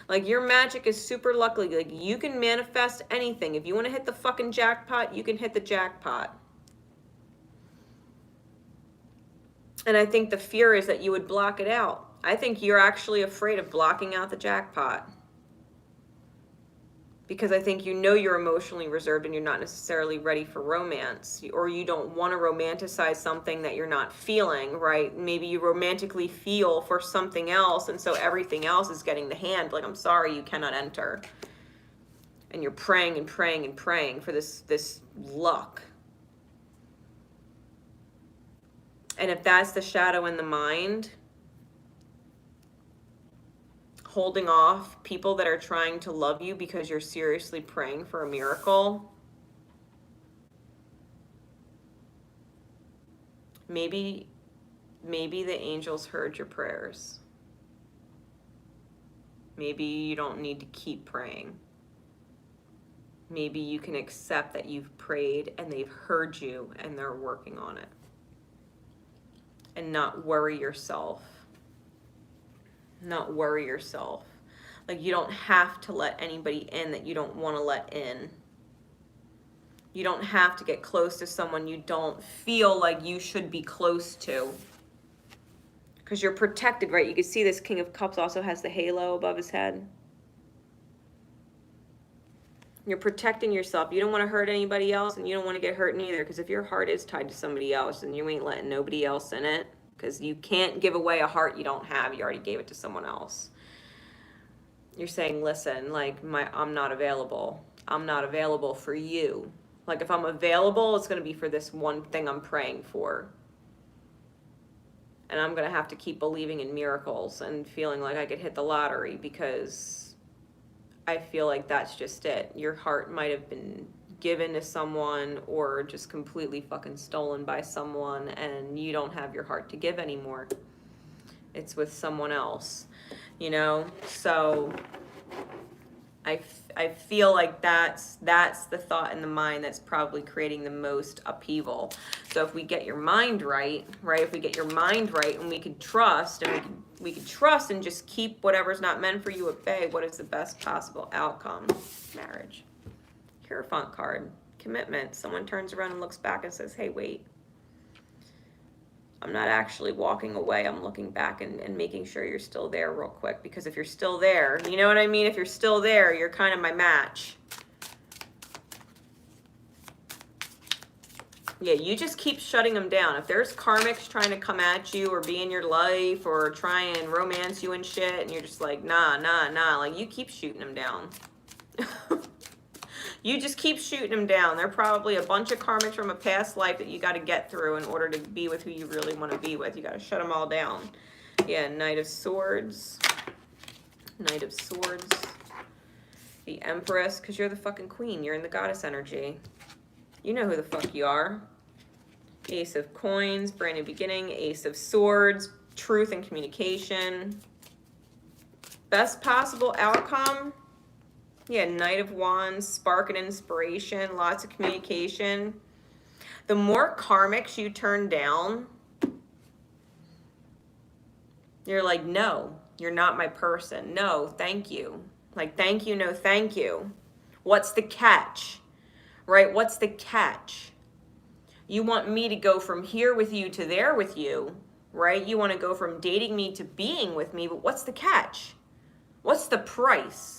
Like, your magic is super lucky. Like, you can manifest anything. If you want to hit the fucking jackpot, you can hit the jackpot. And I think the fear is that you would block it out. I think you're actually afraid of blocking out the jackpot. Because I think you know you're emotionally reserved and you're not necessarily ready for romance, or you don't want to romanticize something that you're not feeling, right? Maybe you romantically feel for something else, and so everything else is getting the hand. Like, I'm sorry, you cannot enter. And you're praying and praying and praying for this luck. And if that's the shadow in the mind, holding off people that are trying to love you because you're seriously praying for a miracle. Maybe the angels heard your prayers. Maybe you don't need to keep praying. Maybe you can accept that you've prayed and they've heard you and they're working on it. And not worry yourself. Not worry yourself. Like, you don't have to let anybody in that you don't want to let in. You don't have to get close to someone you don't feel like you should be close to. Because you're protected, right? You can see this King of Cups also has the halo above his head. You're protecting yourself. You don't want to hurt anybody else, and you don't want to get hurt neither. Because if your heart is tied to somebody else, then you ain't letting nobody else in it. Because you can't give away a heart you don't have. You already gave it to someone else. You're saying, listen, like, I'm not available. I'm not available for you. Like, if I'm available, it's going to be for this one thing I'm praying for. And I'm going to have to keep believing in miracles and feeling like I could hit the lottery, because I feel like that's just it. Your heart might have been given to someone or just completely fucking stolen by someone, and you don't have your heart to give anymore. It's with someone else, you know? So I feel like that's the thought in the mind that's probably creating the most upheaval. So if we get your mind right, if we get your mind right, and we could trust, and we could trust and just keep whatever's not meant for you at bay, what is the best possible outcome? Marriage. Hierophant card. Commitment. Someone turns around and looks back and says, hey, wait. I'm not actually walking away. I'm looking back and making sure you're still there real quick. Because if you're still there, you know what I mean? If you're still there, you're kind of my match. Yeah, you just keep shutting them down. If there's karmics trying to come at you or be in your life or try and romance you and shit, and you're just like, nah, like, you keep shooting them down. You just keep shooting them down. They're probably a bunch of karmics from a past life that you got to get through in order to be with who you really want to be with. You got to shut them all down. Yeah, Knight of Swords. Knight of Swords. The Empress, because you're the fucking queen. You're in the goddess energy. You know who the fuck you are. Ace of Coins, brand new beginning. Ace of Swords, truth and communication. Best possible outcome. Yeah, Knight of Wands, spark and inspiration, lots of communication. The more karmics you turn down, you're like, no, you're not my person. No, thank you. Like, thank you, no, thank you. What's the catch? Right? What's the catch? You want me to go from here with you to there with you, right? You want to go from dating me to being with me, but what's the catch? What's the price?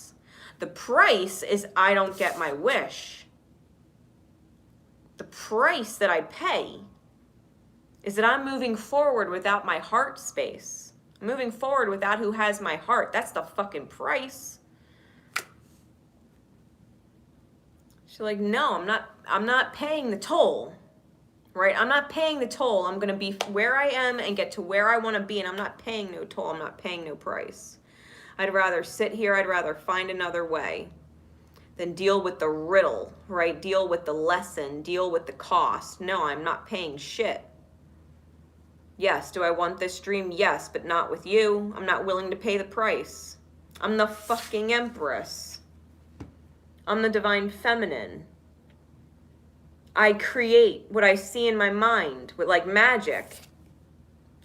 The price is I don't get my wish. The price that I pay is that I'm moving forward without my heart space. I'm moving forward without who has my heart. That's the fucking price. She's like, no, I'm not paying the toll. Right? I'm not paying the toll. I'm going to be where I am and get to where I want to be, and I'm not paying no toll. I'm not paying no price. I'd rather sit here. I'd rather find another way than deal with the riddle, right? Deal with the lesson, deal with the cost. No, I'm not paying shit. Yes, do I want this dream? Yes, but not with you. I'm not willing to pay the price. I'm the fucking Empress. I'm the divine feminine. I create what I see in my mind with like magic.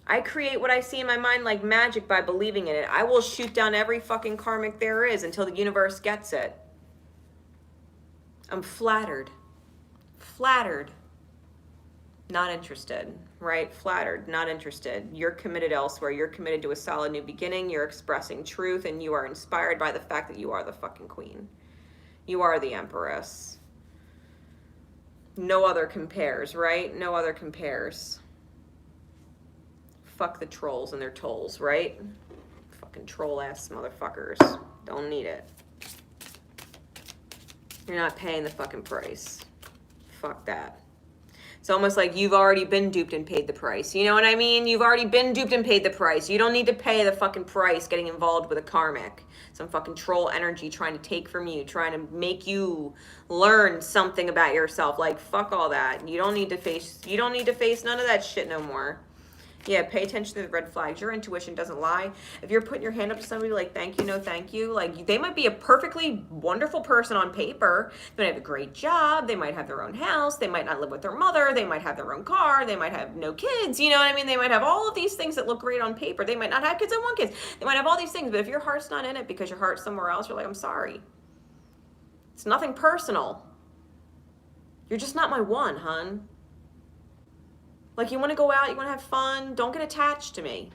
I create what I see in my mind like magic by believing in it. I will shoot down every fucking karmic there is until the universe gets it. I'm flattered. Flattered. Not interested, right? Flattered, not interested. You're committed elsewhere. You're committed to a solid new beginning. You're expressing truth, and you are inspired by the fact that you are the fucking queen. You are the Empress. No other compares, right? No other compares. Fuck the trolls and their tolls, right? Fucking troll-ass motherfuckers. Don't need it. You're not paying the fucking price. Fuck that. It's almost like you've already been duped and paid the price. You know what I mean? You've already been duped and paid the price. You don't need to pay the fucking price getting involved with a karmic. Some fucking troll energy trying to take from you, trying to make you learn something about yourself. Like, fuck all that. You don't need to face none of that shit no more. Yeah, pay attention to the red flags. Your intuition doesn't lie. If you're putting your hand up to somebody like, thank you, no thank you, like, they might be a perfectly wonderful person on paper. They might have a great job. They might have their own house. They might not live with their mother. They might have their own car. They might have no kids. You know what I mean? They might have all of these things that look great on paper. They might not have kids and want kids. They might have all these things. But if your heart's not in it because your heart's somewhere else, you're like, I'm sorry. It's nothing personal. You're just not my one, hun. Like, you want to go out, you want to have fun, don't get attached to me.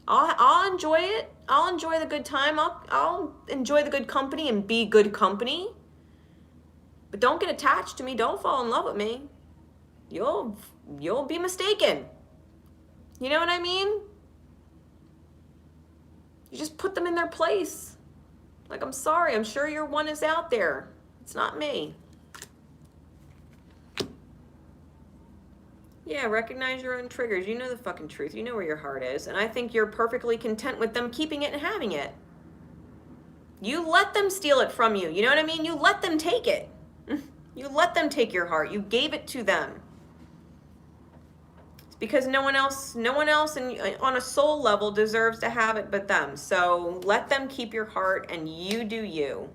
I'll enjoy it. I'll enjoy the good time. I'll enjoy the good company and be good company. But don't get attached to me. Don't fall in love with me. You'll be mistaken. You know what I mean? You just put them in their place. Like, I'm sorry, I'm sure your one is out there. It's not me. Yeah, recognize your own triggers. You know the fucking truth. You know where your heart is. And I think you're perfectly content with them keeping it and having it. You let them steal it from you. You know what I mean? You let them take it. You let them take your heart. You gave it to them. It's because no one else on a soul level deserves to have it but them. So let them keep your heart and you do you.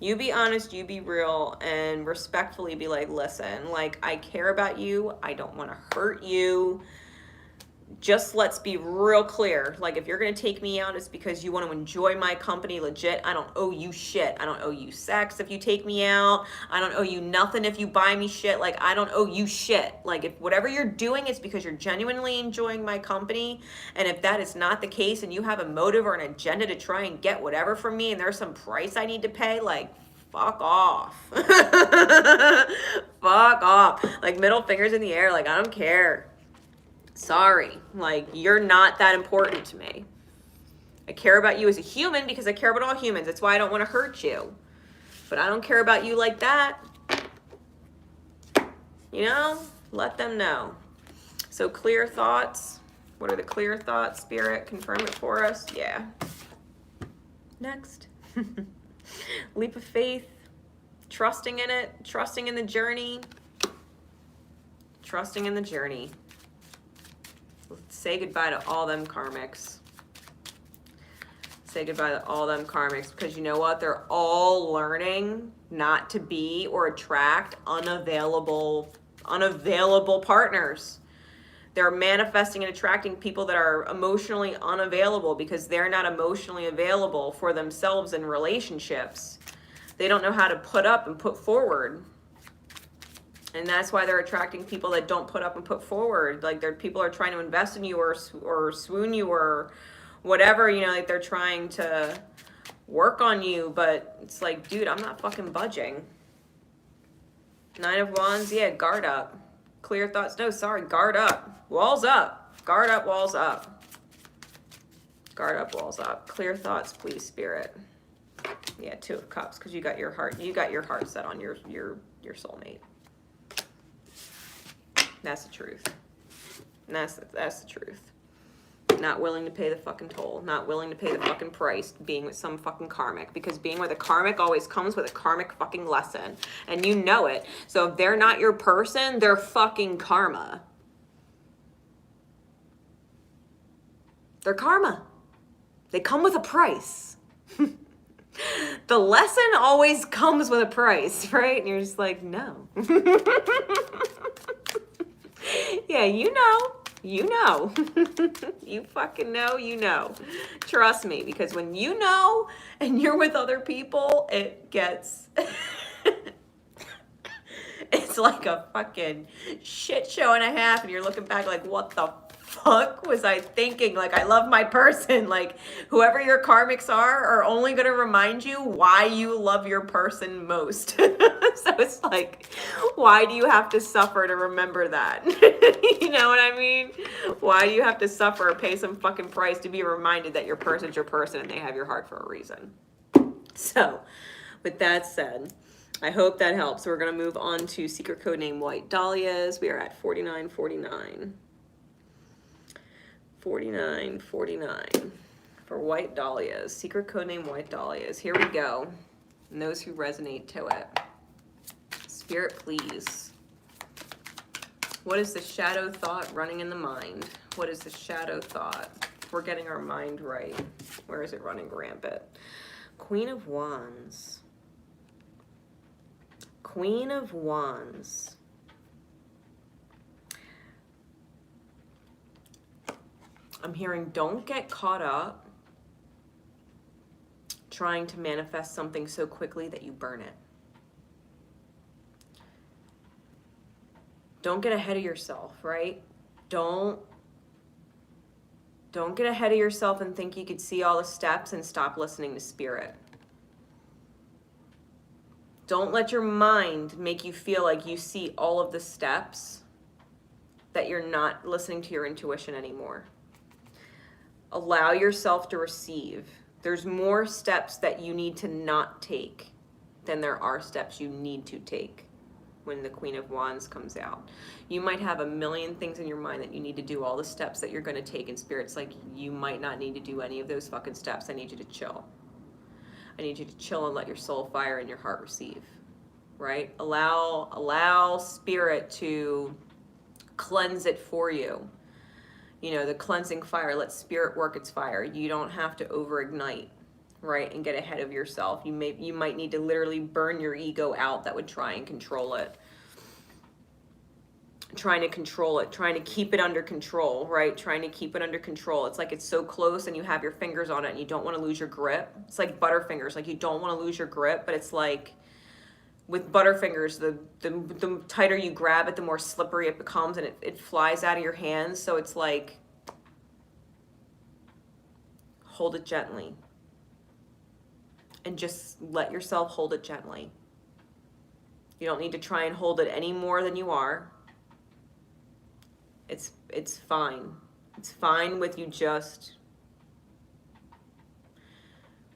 You be honest, you be real, and respectfully be like, listen, like, I care about you. I don't want to hurt you. Just let's be real clear. Like, if you're going to take me out, it's because you want to enjoy my company legit. I don't owe you shit. I don't owe you sex if you take me out. I don't owe you nothing if you buy me shit. Like, I don't owe you shit. Like, if whatever you're doing is because you're genuinely enjoying my company, and if that is not the case and you have a motive or an agenda to try and get whatever from me and there's some price I need to pay, like, fuck off. Fuck off. Like, middle fingers in the air. Like, I don't care. Sorry, like, you're not that important to me. I care about you as a human because I care about all humans. That's why I don't want to hurt you. But I don't care about you like that. You know? Let them know. So clear thoughts. What are the clear thoughts, Spirit? Confirm it for us. Yeah. Next. Leap of faith. Trusting in it. Trusting in the journey. Trusting in the journey. Say goodbye to all them karmics. Say goodbye to all them karmics, because you know what? They're all learning not to be or attract unavailable partners. They're manifesting and attracting people that are emotionally unavailable because they're not emotionally available for themselves in relationships. They don't know how to put up and put forward. And that's why they're attracting people that don't put up and put forward. Like, people are trying to invest in you or swoon you or whatever, you know, like they're trying to work on you. But it's like, dude, I'm not fucking budging. Nine of Wands, yeah, guard up. Clear thoughts, no, sorry, guard up. Walls up. Guard up, walls up. Guard up, walls up. Clear thoughts, please, Spirit. Yeah, Two of Cups, because you got your heart set on your soulmate. That's the truth. And that's the truth. Not willing to pay the fucking toll. Not willing to pay the fucking price being with some fucking karmic. Because being with a karmic always comes with a karmic fucking lesson. And you know it. So if they're not your person, they're fucking karma. They're karma. They come with a price. The lesson always comes with a price, right? And you're just like, no. Yeah, you know. You fucking know, you know. Trust me, because when you know and you're with other people, it gets... It's like a fucking shit show and a half, and you're looking back like, what the fuck was I thinking? Like, I love my person. Like, whoever your karmics are only going to remind you why you love your person most. So it's like, why do you have to suffer to remember that? You know what I mean? Why do you have to suffer or pay some fucking price to be reminded that your person's your person and they have your heart for a reason? So, with that said, I hope that helps. We're going to move on to secret code name White Dahlias. We are at 4949. 4949 for White Dahlias. Secret code name White Dahlias. Here we go. And those who resonate to it. Spirit, please. What is the shadow thought running in the mind? What is the shadow thought? We're getting our mind right. Where is it running rampant? Queen of Wands. Queen of Wands. I'm hearing don't get caught up trying to manifest something so quickly that you burn it. Don't get ahead of yourself, right? Don't get ahead of yourself and think you could see all the steps and stop listening to spirit. Don't let your mind make you feel like you see all of the steps, that you're not listening to your intuition anymore. Allow yourself to receive. There's more steps that you need to not take than there are steps you need to take when the Queen of Wands comes out. You might have a million things in your mind that you need to do, all the steps that you're going to take, and Spirit's like, you might not need to do any of those fucking steps. I need you to chill. I need you to chill and let your soul fire and your heart receive, right? Allow Spirit to cleanse it for you. You know, the cleansing fire, let Spirit work its fire. You don't have to over-ignite, right, and get ahead of yourself. You might need to literally burn your ego out that would try and control it. Trying to control it, trying to keep it under control, right? Trying to keep it under control. It's like it's so close and you have your fingers on it and you don't want to lose your grip. It's like Butterfingers, like you don't want to lose your grip, but it's like with Butterfingers, the tighter you grab it, the more slippery it becomes and it flies out of your hands. So it's like, hold it gently. And just let yourself hold it gently. You don't need to try and hold it any more than you are. It's fine. It's fine with you just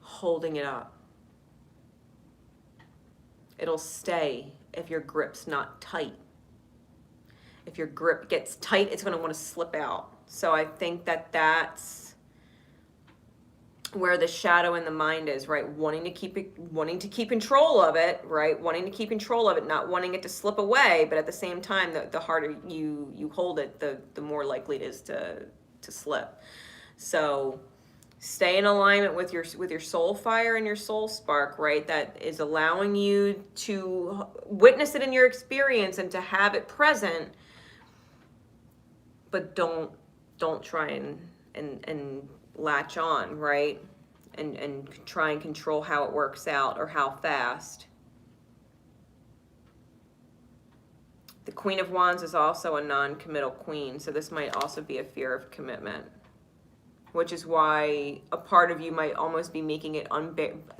holding it up. It'll stay if your grip's not tight. If your grip gets tight, it's going to want to slip out. So I think that that's where the shadow in the mind is, right? Wanting to keep control of it, right? Wanting to keep control of it, not wanting it to slip away, but at the same time, the harder you hold it, the more likely it is to slip. So stay in alignment with your soul fire and your soul spark, right? That is allowing you to witness it in your experience and to have it present, but don't try and latch on, right? And try and control how it works out or how fast. The Queen of Wands is also a non-committal queen, so this might also be a fear of commitment, which is why a part of you might almost be making it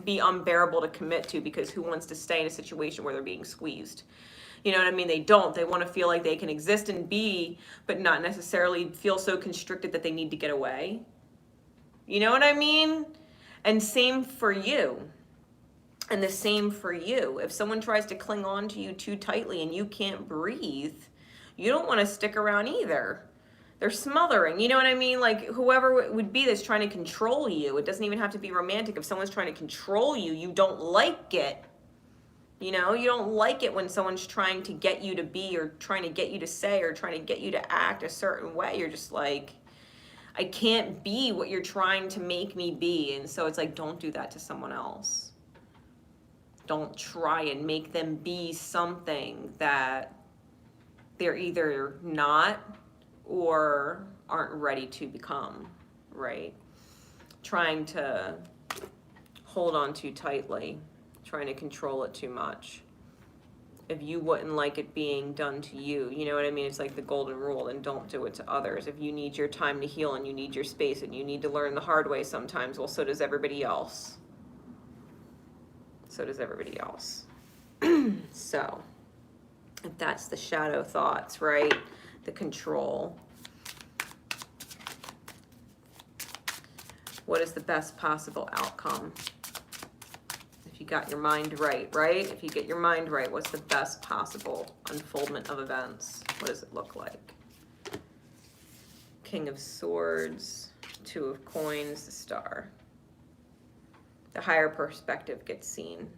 be unbearable to commit to, because who wants to stay in a situation where they're being squeezed? You know what I mean? They want to feel like they can exist and be, but not necessarily feel so constricted that they need to get away. You know what I mean? And same for you. And the same for you. If someone tries to cling on to you too tightly and you can't breathe, you don't want to stick around either. They're smothering. You know what I mean? Like whoever it would be that's trying to control you, it doesn't even have to be romantic. If someone's trying to control you, you don't like it. You know, you don't like it when someone's trying to get you to be, or trying to get you to say, or trying to get you to act a certain way. You're just like, I can't be what you're trying to make me be. And so it's like, don't do that to someone else. Don't try and make them be something that they're either not or aren't ready to become, right? Trying to hold on too tightly, trying to control it too much. If you wouldn't like it being done to you, you know what I mean? It's like the golden rule, and don't do it to others. If you need your time to heal and you need your space and you need to learn the hard way sometimes, well, so does everybody else. So does everybody else. So, if that's the shadow thoughts, right? The control. What is the best possible outcome? If you you got your mind right, right? If you get your mind right, what's the best possible unfoldment of events? What does it look like? King of Swords, Two of Coins, the Star. The higher perspective gets seen.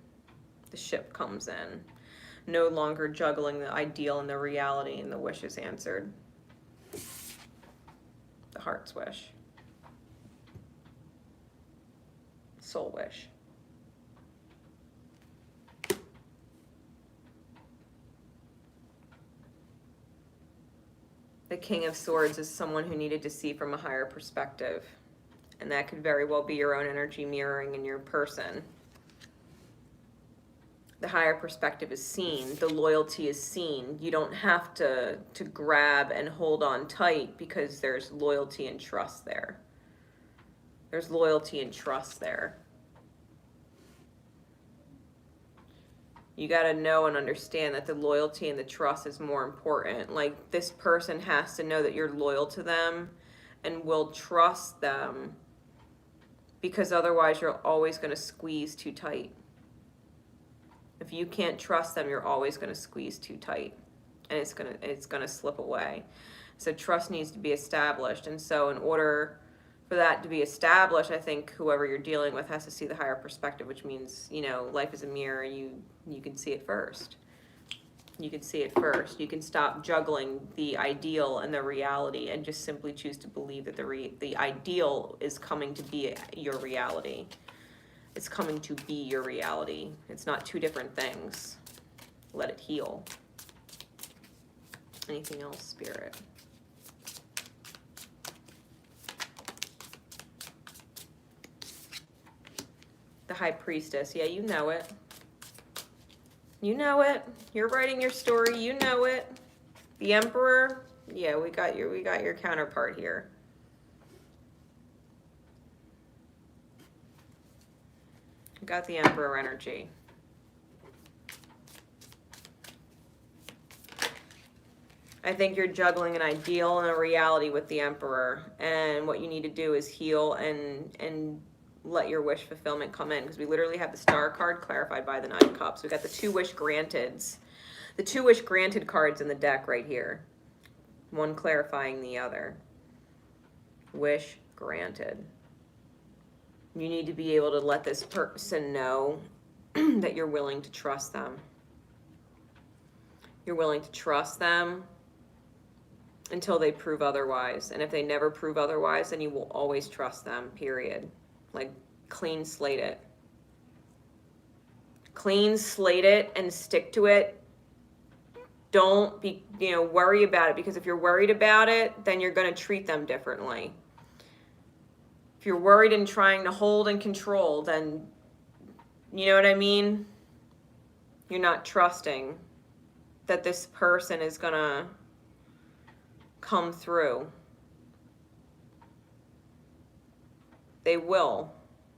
The ship comes in. No longer juggling the ideal and the reality, and the wish is answered. The heart's wish. Soul wish. The King of Swords is someone who needed to see from a higher perspective. And that could very well be your own energy mirroring in your person. The higher perspective is seen. The loyalty is seen. You don't have to grab and hold on tight because there's loyalty and trust there. There's loyalty and trust there. You got to know and understand that the loyalty and the trust is more important. Like, this person has to know that you're loyal to them and will trust them, because otherwise you're always going to squeeze too tight. If you can't trust them, you're always going to squeeze too tight, and it's going to slip away. So trust needs to be established. And so in order for that to be established, I think whoever you're dealing with has to see the higher perspective, which means, you know, life is a mirror. You can see it first. You can see it first. You can stop juggling the ideal and the reality and just simply choose to believe that the ideal is coming to be your reality. It's coming to be your reality. It's not two different things. Let it heal. Anything else, Spirit? The High Priestess. Yeah, you know it. You know it. You're writing your story. You know it. The Emperor. Yeah, we got your counterpart here. We got the Emperor energy. I think you're juggling an ideal and a reality with the Emperor, and what you need to do is heal and let your wish fulfillment come in, because we literally have the Star card clarified by the Nine of Cups. We got the two wish granteds. The two wish granted cards in the deck right here. One clarifying the other. Wish granted. You need to be able to let this person know that you're willing to trust them. You're willing to trust them until they prove otherwise. And if they never prove otherwise, then you will always trust them, period. Like, clean slate it. Clean slate it and stick to it. Don't be, worry about it, because if you're worried about it, then you're going to treat them differently. If you're worried and trying to hold and control, then, you know what I mean? You're not trusting that this person is going to come through. They will.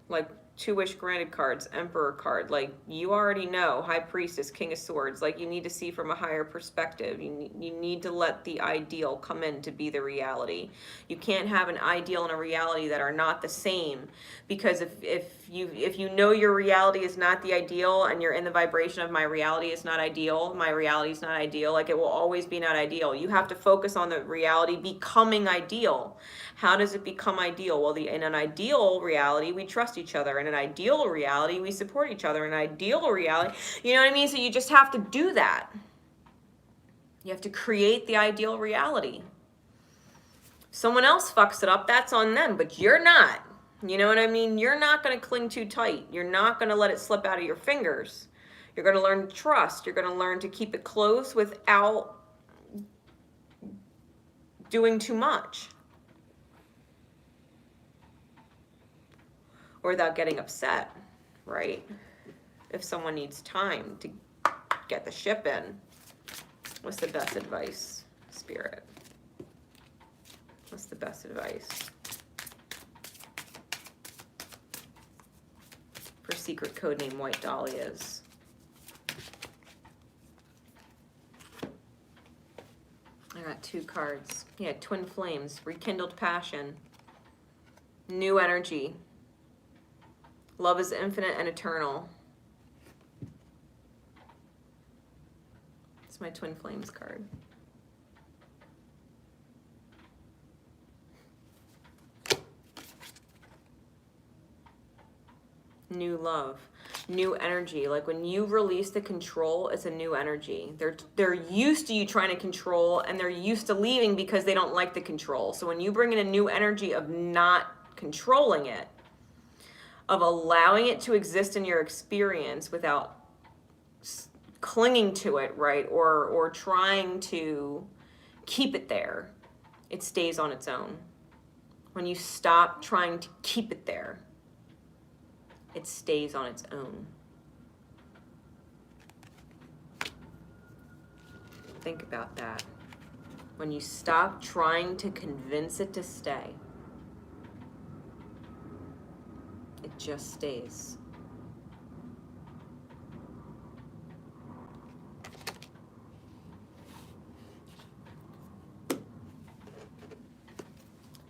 Like, two wish granted cards, Emperor card. Like, you already know. High Priestess, King of Swords. Like, you need to see from a higher perspective. You need to let the ideal come in to be the reality. You can't have an ideal and a reality that are not the same, because if you know your reality is not the ideal, and you're in the vibration of my reality is not ideal, my reality is not ideal, like, it will always be not ideal. You have to focus on the reality becoming ideal. How does it become ideal? Well, in an ideal reality, we trust each other. In an ideal reality, we support each other. In an ideal reality, you know what I mean? So you just have to do that. You have to create the ideal reality. Someone else fucks it up, that's on them, but you're not. You know what I mean? You're not going to cling too tight. You're not going to let it slip out of your fingers. You're going to learn to trust. You're going to learn to keep it close without doing too much. Or without getting upset, right? If someone needs time to get the ship in. What's the best advice, Spirit? What's the best advice for secret codename White Dahlias? I got two cards. Yeah, twin flames, rekindled passion, new energy. Love is infinite and eternal. my twin flames card. New love, new energy. Like when you release the control, it's a new energy. They're used to you trying to control, and they're used to leaving because they don't like the control. So when you bring in a new energy of not controlling it, of allowing it to exist in your experience without clinging to it, right? Or trying to keep it there, it stays on its own. When you stop trying to keep it there, it stays on its own. Think about that. When you stop trying to convince it to stay, it just stays.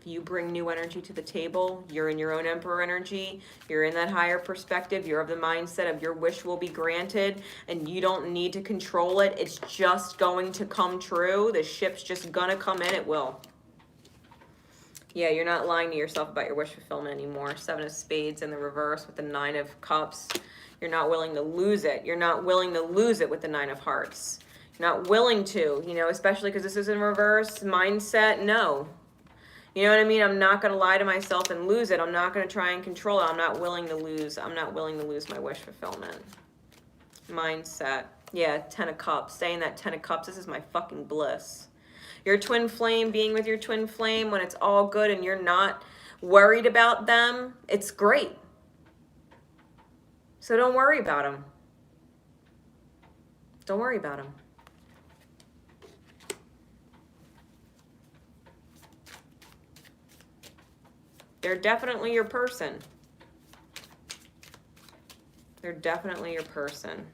If you bring new energy to the table, you're in your own emperor energy, you're in that higher perspective, you're of the mindset of your wish will be granted, and you don't need to control it. It's just going to come true. The ship's just gonna come in, it will. Yeah, you're not lying to yourself about your wish fulfillment anymore. 7 of Spades in the reverse with the 9 of Cups. You're not willing to lose it. You're not willing to lose it with the 9 of Hearts. You're not willing to, you know, especially because this is in reverse. Mindset, no. You know what I mean? I'm not going to lie to myself and lose it. I'm not going to try and control it. I'm not willing to lose. I'm not willing to lose my wish fulfillment. Mindset. Yeah, 10 of Cups. Saying that 10 of Cups, this is my fucking bliss. Your twin flame, being with your twin flame when it's all good and you're not worried about them, it's great. So don't worry about them. Don't worry about them. They're definitely your person. They're definitely your person.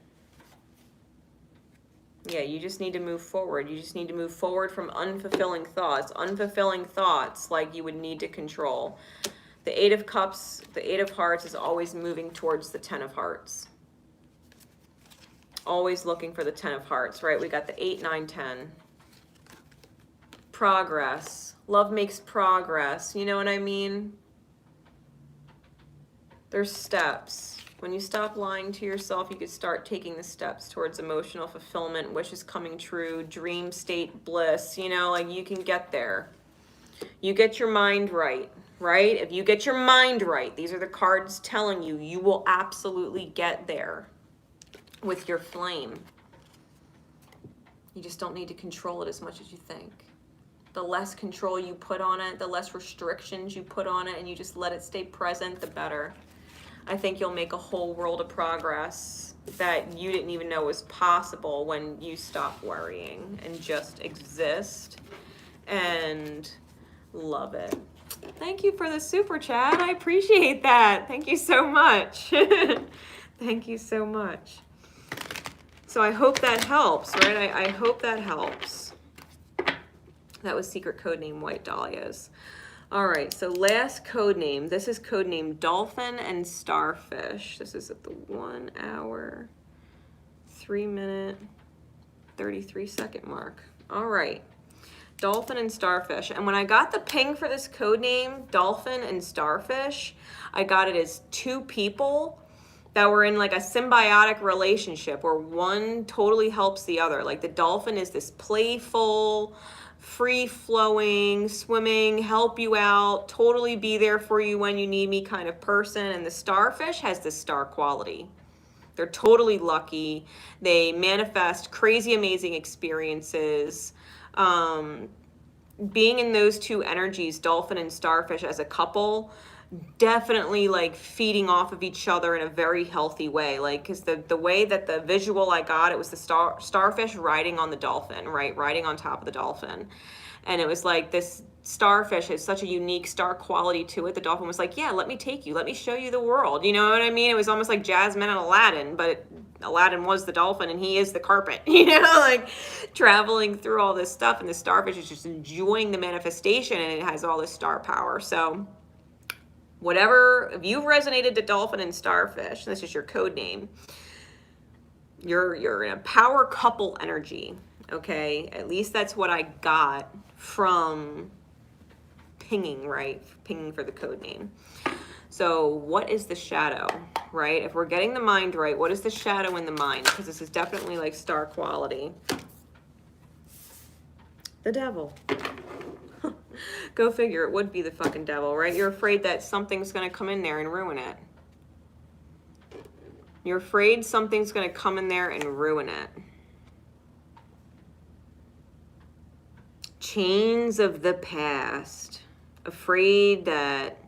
Yeah, you just need to move forward. You just need to move forward from unfulfilling thoughts. Unfulfilling thoughts like you would need to control. The 8 of Cups, the 8 of Hearts is always moving towards the 10 of Hearts. Always looking for the 10 of Hearts, right? We got the 8, 9, 10. Progress. Love makes progress. You know what I mean? There's steps. When you stop lying to yourself, you could start taking the steps towards emotional fulfillment, wishes coming true, dream state bliss. You know, like you can get there. You get your mind right, right? If you get your mind right, these are the cards telling you, you will absolutely get there with your flame. You just don't need to control it as much as you think. The less control you put on it, the less restrictions you put on it, and you just let it stay present, the better. I think you'll make a whole world of progress that you didn't even know was possible when you stop worrying and just exist and love it. Thank you for the super chat. I appreciate that. Thank you so much. Thank you so much. So I hope that helps, right? I hope that helps. That was secret code name White Dahlias. All right, so last code name. This is code name Dolphin and Starfish. This is at the 1 hour, 3 minute, 33 second mark. All right, Dolphin and Starfish. And when I got the ping for this code name, Dolphin and Starfish, I got it as 2 people that were in like a symbiotic relationship where one totally helps the other. Like the dolphin is this playful, free-flowing, swimming, help you out, totally be there for you when you need me kind of person. And the starfish has this star quality. They're totally lucky. They manifest crazy, amazing experiences. Being in those 2 energies, dolphin and starfish as a couple, definitely like feeding off of each other in a very healthy way. Like, because the way that the visual I got, it was the starfish riding on the dolphin, right? Riding on top of the dolphin. And it was like this starfish has such a unique star quality to it. The dolphin was like, yeah, let me take you. Let me show you the world. You know what I mean? It was almost like Jasmine and Aladdin, but Aladdin was the dolphin and he is the carpet, you know, like traveling through all this stuff. And the starfish is just enjoying the manifestation and it has all this star power. So whatever, if you've resonated to dolphin and starfish, this is your code name, You're in a power couple energy, okay? At least that's what I got from pinging, right? Pinging for the code name. So what is the shadow, right? If we're getting the mind right, what is the shadow in the mind? Because this is definitely like star quality. The devil. Go figure, it would be the fucking devil, right? You're afraid that something's going to come in there and ruin it. You're afraid something's going to come in there and ruin it. Chains of the past. Afraid that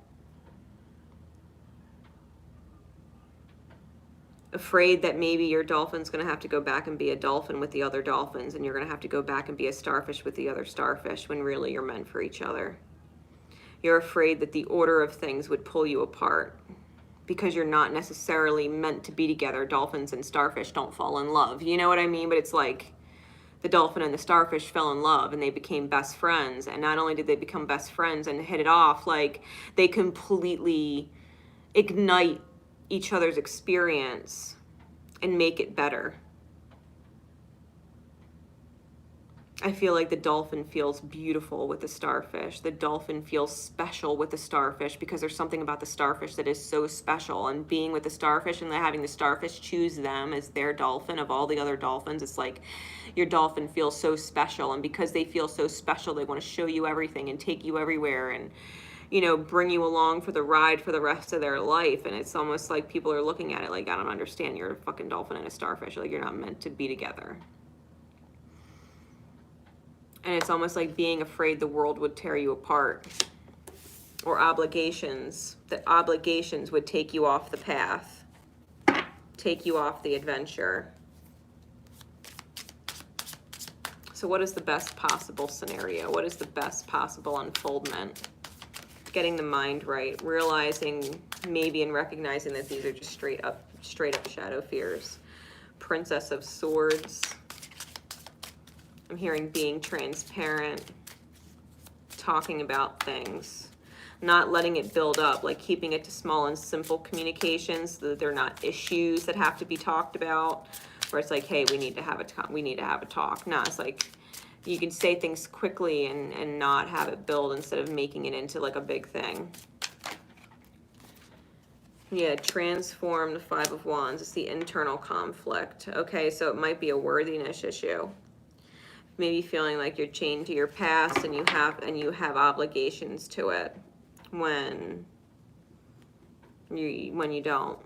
maybe your dolphin's going to have to go back and be a dolphin with the other dolphins, and you're going to have to go back and be a starfish with the other starfish, when really you're meant for each other. You're afraid that the order of things would pull you apart because you're not necessarily meant to be together. Dolphins and starfish don't fall in love. You know what I mean? But it's like the dolphin and the starfish fell in love and they became best friends. And not only did they become best friends and hit it off, like they completely ignite each other's experience and make it better. I feel like the dolphin feels beautiful with the starfish. The dolphin feels special with the starfish because there's something about the starfish that is so special. And being with the starfish and having the starfish choose them as their dolphin of all the other dolphins, it's like your dolphin feels so special. And because they feel so special, they want to show you everything and take you everywhere and, you know, bring you along for the ride for the rest of their life. And it's almost like people are looking at it like, I don't understand. You're a fucking dolphin and a starfish. Like, you're not meant to be together. And it's almost like being afraid the world would tear you apart, or obligations, that obligations would take you off the path, take you off the adventure. So what is the best possible scenario? What is the best possible unfoldment? Getting the mind right, realizing maybe and recognizing that these are just straight up shadow fears. Princess of Swords. I'm hearing being transparent, talking about things, not letting it build up, like keeping it to small and simple communications so that they're not issues that have to be talked about, where it's like, hey, we need to have a talk. No, it's like you can say things quickly and not have it build instead of making it into like a big thing. Yeah, transform the Five of Wands. It's the internal conflict. Okay, so it might be a worthiness issue. Maybe feeling like you're chained to your past and you have obligations to it when you don't.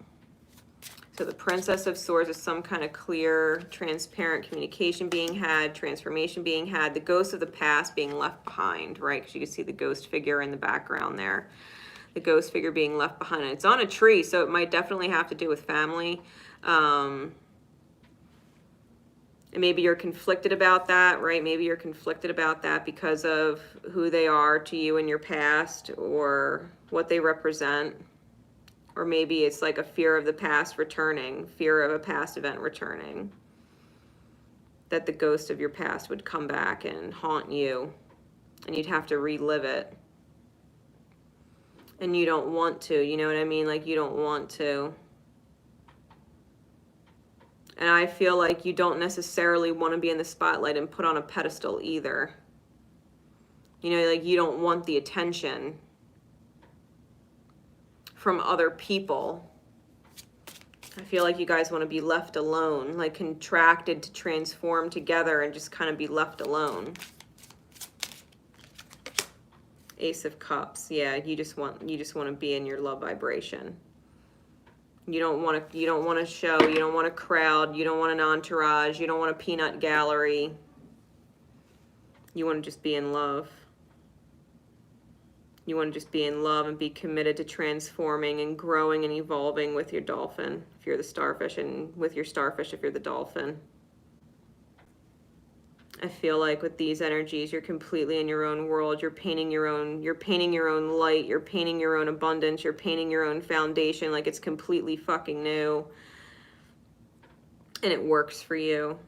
So the Princess of Swords is some kind of clear, transparent communication being had, transformation being had, the ghost of the past being left behind, right? Because you can see the ghost figure in the background there. The ghost figure being left behind. And it's on a tree, so it might definitely have to do with family. And maybe you're conflicted about that, right? Maybe you're conflicted about that because of who they are to you in your past or what they represent. Or maybe it's like a fear of the past returning, fear of a past event returning. That the ghost of your past would come back and haunt you and you'd have to relive it. And you don't want to, you know what I mean? Like, you don't want to. And I feel like you don't necessarily want to be in the spotlight and put on a pedestal either. You know, like you don't want the attention from other people. I feel like you guys want to be left alone, like contracted to transform together and just kind of be left alone. Ace of Cups. Yeah, you just want to be in your love vibration. You don't want a show, you don't want a crowd, you don't want an entourage, you don't want a peanut gallery. You want to just be in love. You want to just be in love and be committed to transforming and growing and evolving with your dolphin if you're the starfish, and with your starfish if you're the dolphin. I feel like with these energies, you're completely in your own world. You're painting your own light. You're painting your own abundance. You're painting your own foundation. Like it's completely fucking new. And it works for you.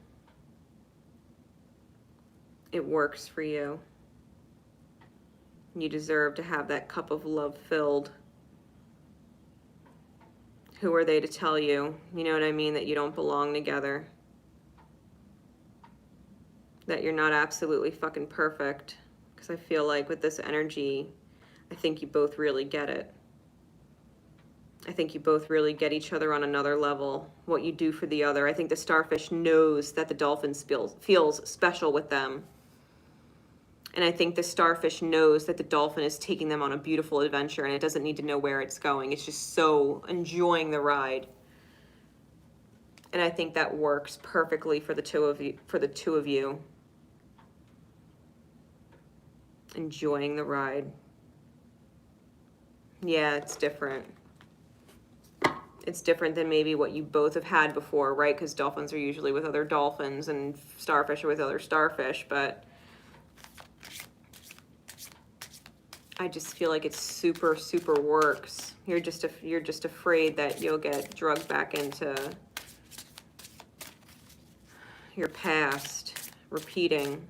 It works for you. You deserve to have that cup of love filled. Who are they to tell you, you know what I mean, that you don't belong together? That you're not absolutely fucking perfect. Because I feel like with this energy, I think you both really get it. I think you both really get each other on another level, what you do for the other. I think the starfish knows that the dolphin feels special with them. And I think the starfish knows that the dolphin is taking them on a beautiful adventure, and it doesn't need to know where it's going. It's just so enjoying the ride. And I think that works perfectly for the two of you. Enjoying the ride. Yeah, it's different. It's different than maybe what you both have had before, right? Because dolphins are usually with other dolphins and starfish are with other starfish, but I just feel like it's super, super works. You're just afraid that you'll get drugged back into your past, repeating.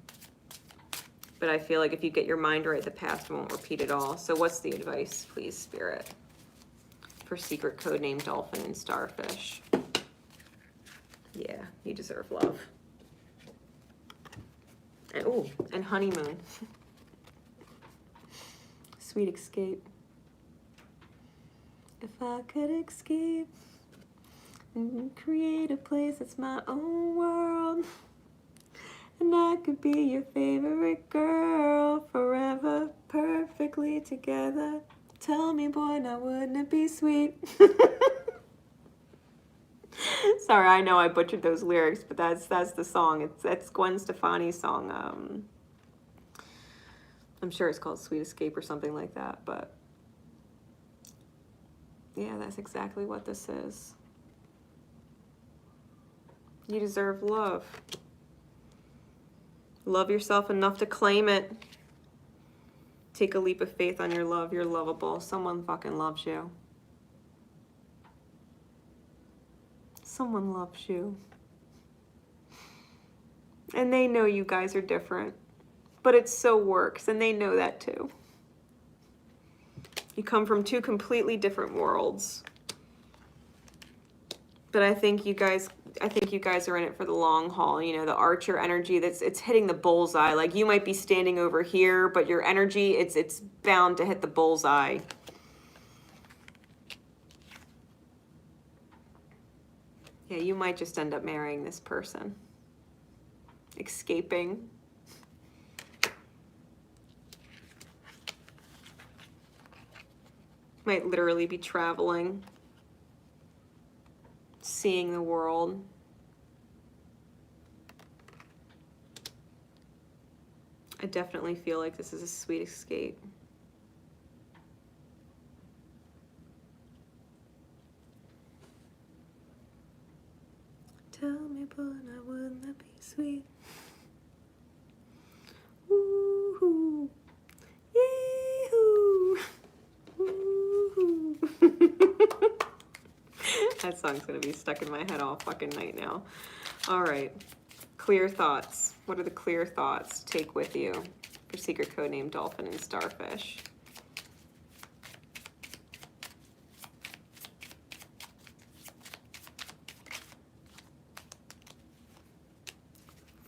But I feel like if you get your mind right, the past won't repeat at all. So what's the advice, please, Spirit, for secret code name Dolphin and Starfish? Yeah, you deserve love. And, ooh, and honeymoon. Sweet escape. If I could escape and create a place that's my own world, and I could be your favorite girl forever, perfectly together. Tell me, boy, now wouldn't it be sweet? Sorry, I know I butchered those lyrics, but that's the song. That's Gwen Stefani's song. I'm sure it's called Sweet Escape or something like that, but yeah, that's exactly what this is. You deserve love. Love yourself enough to claim it. Take a leap of faith on your love. You're lovable. Someone fucking loves you. Someone loves you. And they know you guys are different. But it so works, and they know that too. You come from two completely different worlds. But I think you guys are in it for the long haul. You know, the archer energy, it's hitting the bullseye. Like, you might be standing over here, but your energy, it's bound to hit the bullseye. Yeah, you might just end up marrying this person. Escaping. Might literally be traveling. Seeing the world. I definitely feel like this is a sweet escape. Tell me, but now wouldn't that be sweet? Woo-hoo. Yee-hoo. Woo-hoo. That song's gonna be stuck in my head all fucking night now. All right, clear thoughts. What are the clear thoughts to take with you for secret code name Dolphin and Starfish?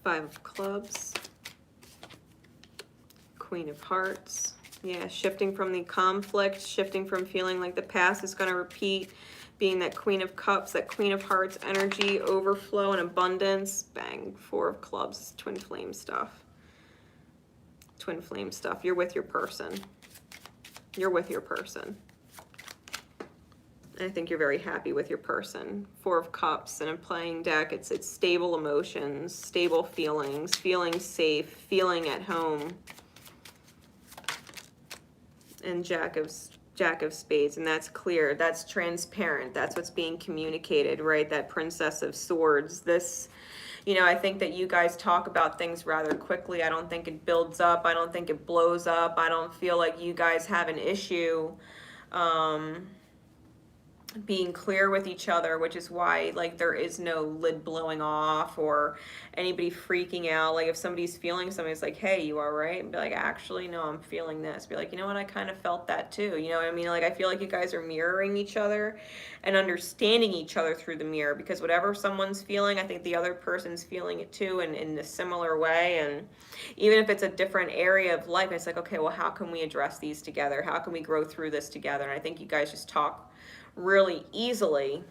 Five of Clubs. Queen of Hearts. Yeah, shifting from the conflict, shifting from feeling like the past is going to repeat, being that Queen of Cups, that Queen of Hearts energy, overflow and abundance. Bang, Four of Clubs, twin flame stuff. Twin flame stuff. You're with your person. You're with your person. I think you're very happy with your person. Four of Cups in a playing deck. It's stable emotions, stable feelings, feeling safe, feeling at home. And Jack of Spades, and that's clear. That's transparent. That's what's being communicated, right? That Princess of Swords. This, you know, I think that you guys talk about things rather quickly. I don't think it builds up. I don't think it blows up. I don't feel like you guys have an issue. being clear with each other, which is why like there is no lid blowing off or anybody freaking out. Like if somebody's feeling something, it's like, hey, you all right? And be like, actually, no, I'm feeling this. Be like, you know what, I kind of felt that too. You know what I mean? Like I feel like you guys are mirroring each other and understanding each other through the mirror, because whatever someone's feeling, I think the other person's feeling it too, and in a similar way. And even if it's a different area of life, it's like, okay, well, how can we address these together? How can we grow through this together? And I think you guys just talk really easily,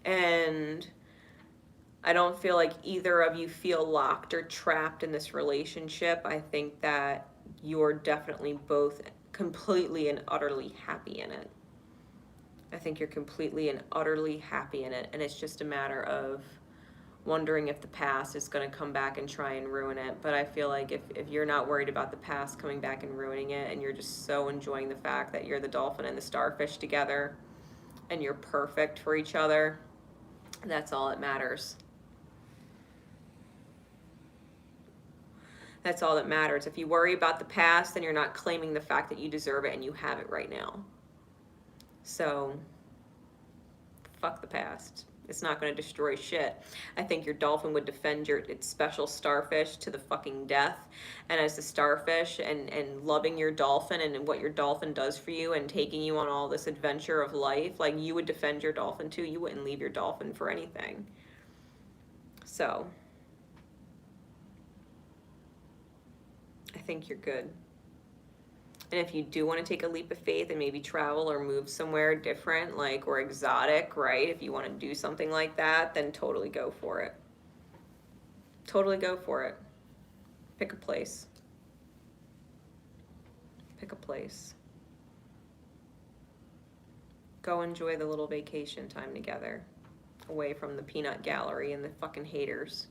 and I don't feel like either of you feel locked or trapped in this relationship. I think that you're definitely both completely and utterly happy in it. I think you're completely and utterly happy in it, and it's just a matter of wondering if the past is going to come back and try and ruin it. But I feel like if you're not worried about the past coming back and ruining it, and you're just so enjoying the fact that you're the dolphin and the starfish together and you're perfect for each other, that's all that matters. That's all that matters. If you worry about the past, then you're not claiming the fact that you deserve it and you have it right now. So fuck the past. It's not going to destroy shit. I think your dolphin would defend its special starfish to the fucking death. And as the starfish and loving your dolphin and what your dolphin does for you and taking you on all this adventure of life, like you would defend your dolphin too. You wouldn't leave your dolphin for anything. So I think you're good. And if you do want to take a leap of faith and maybe travel or move somewhere different, like, or exotic, right? If you want to do something like that, then totally go for it. Totally go for it. Pick a place. Pick a place. Go enjoy the little vacation time together, away from the peanut gallery and the fucking haters.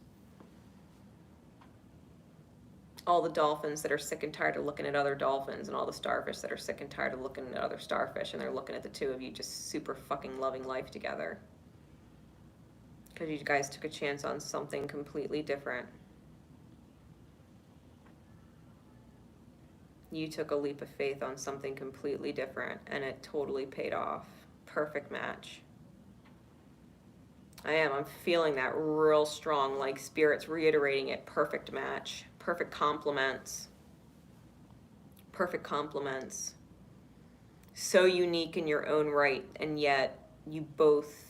All the dolphins that are sick and tired of looking at other dolphins, and all the starfish that are sick and tired of looking at other starfish, and they're looking at the two of you just super fucking loving life together. Because you guys took a chance on something completely different. You took a leap of faith on something completely different, and it totally paid off. Perfect match. I'm feeling that real strong, like spirit's reiterating it. Perfect match. Perfect compliments. Perfect compliments. So unique in your own right, and yet you both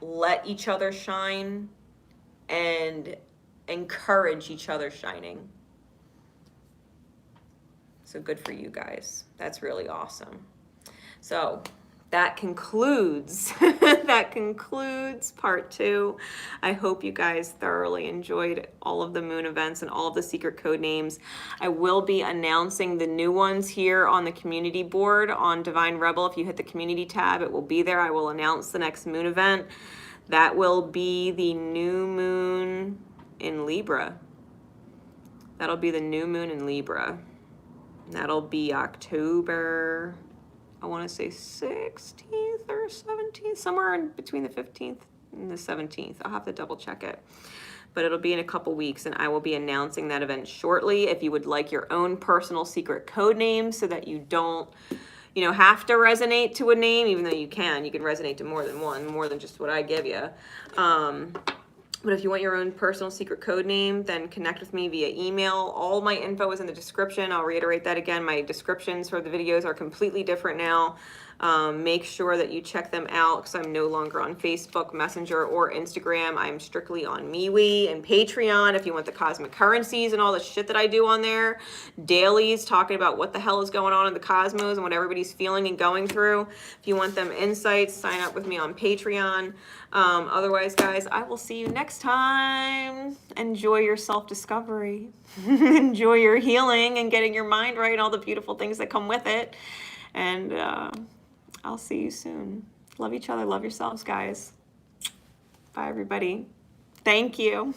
let each other shine and encourage each other shining. So good for you guys. That's really awesome. So that concludes part 2. I hope you guys thoroughly enjoyed all of the moon events and all of the secret code names. I will be announcing the new ones here on the community board on Divine Rebel. If you hit the community tab, it will be there. I will announce the next moon event. That will be the new moon in Libra. That'll be the new moon in Libra. That'll be October, I want to say 16th or 17th, somewhere in between the 15th and the 17th. I'll have to double check it. But it'll be in a couple weeks, and I will be announcing that event shortly. If you would like your own personal secret code name so that you don't, have to resonate to a name, even though you can resonate to more than one, more than just what I give you. But if you want your own personal secret code name, then connect with me via email. All my info is in the description. I'll reiterate that again. My descriptions for the videos are completely different now. Make sure that you check them out, because I'm no longer on Facebook, Messenger, or Instagram. I'm strictly on MeWe and Patreon if you want the cosmic currencies and all the shit that I do on there. Dailies talking about what the hell is going on in the cosmos and what everybody's feeling and going through. If you want them insights, sign up with me on Patreon. Otherwise, guys, I will see you next time. Enjoy your self-discovery. Enjoy your healing and getting your mind right and all the beautiful things that come with it. And I'll see you soon. Love each other. Love yourselves, guys. Bye, everybody. Thank you.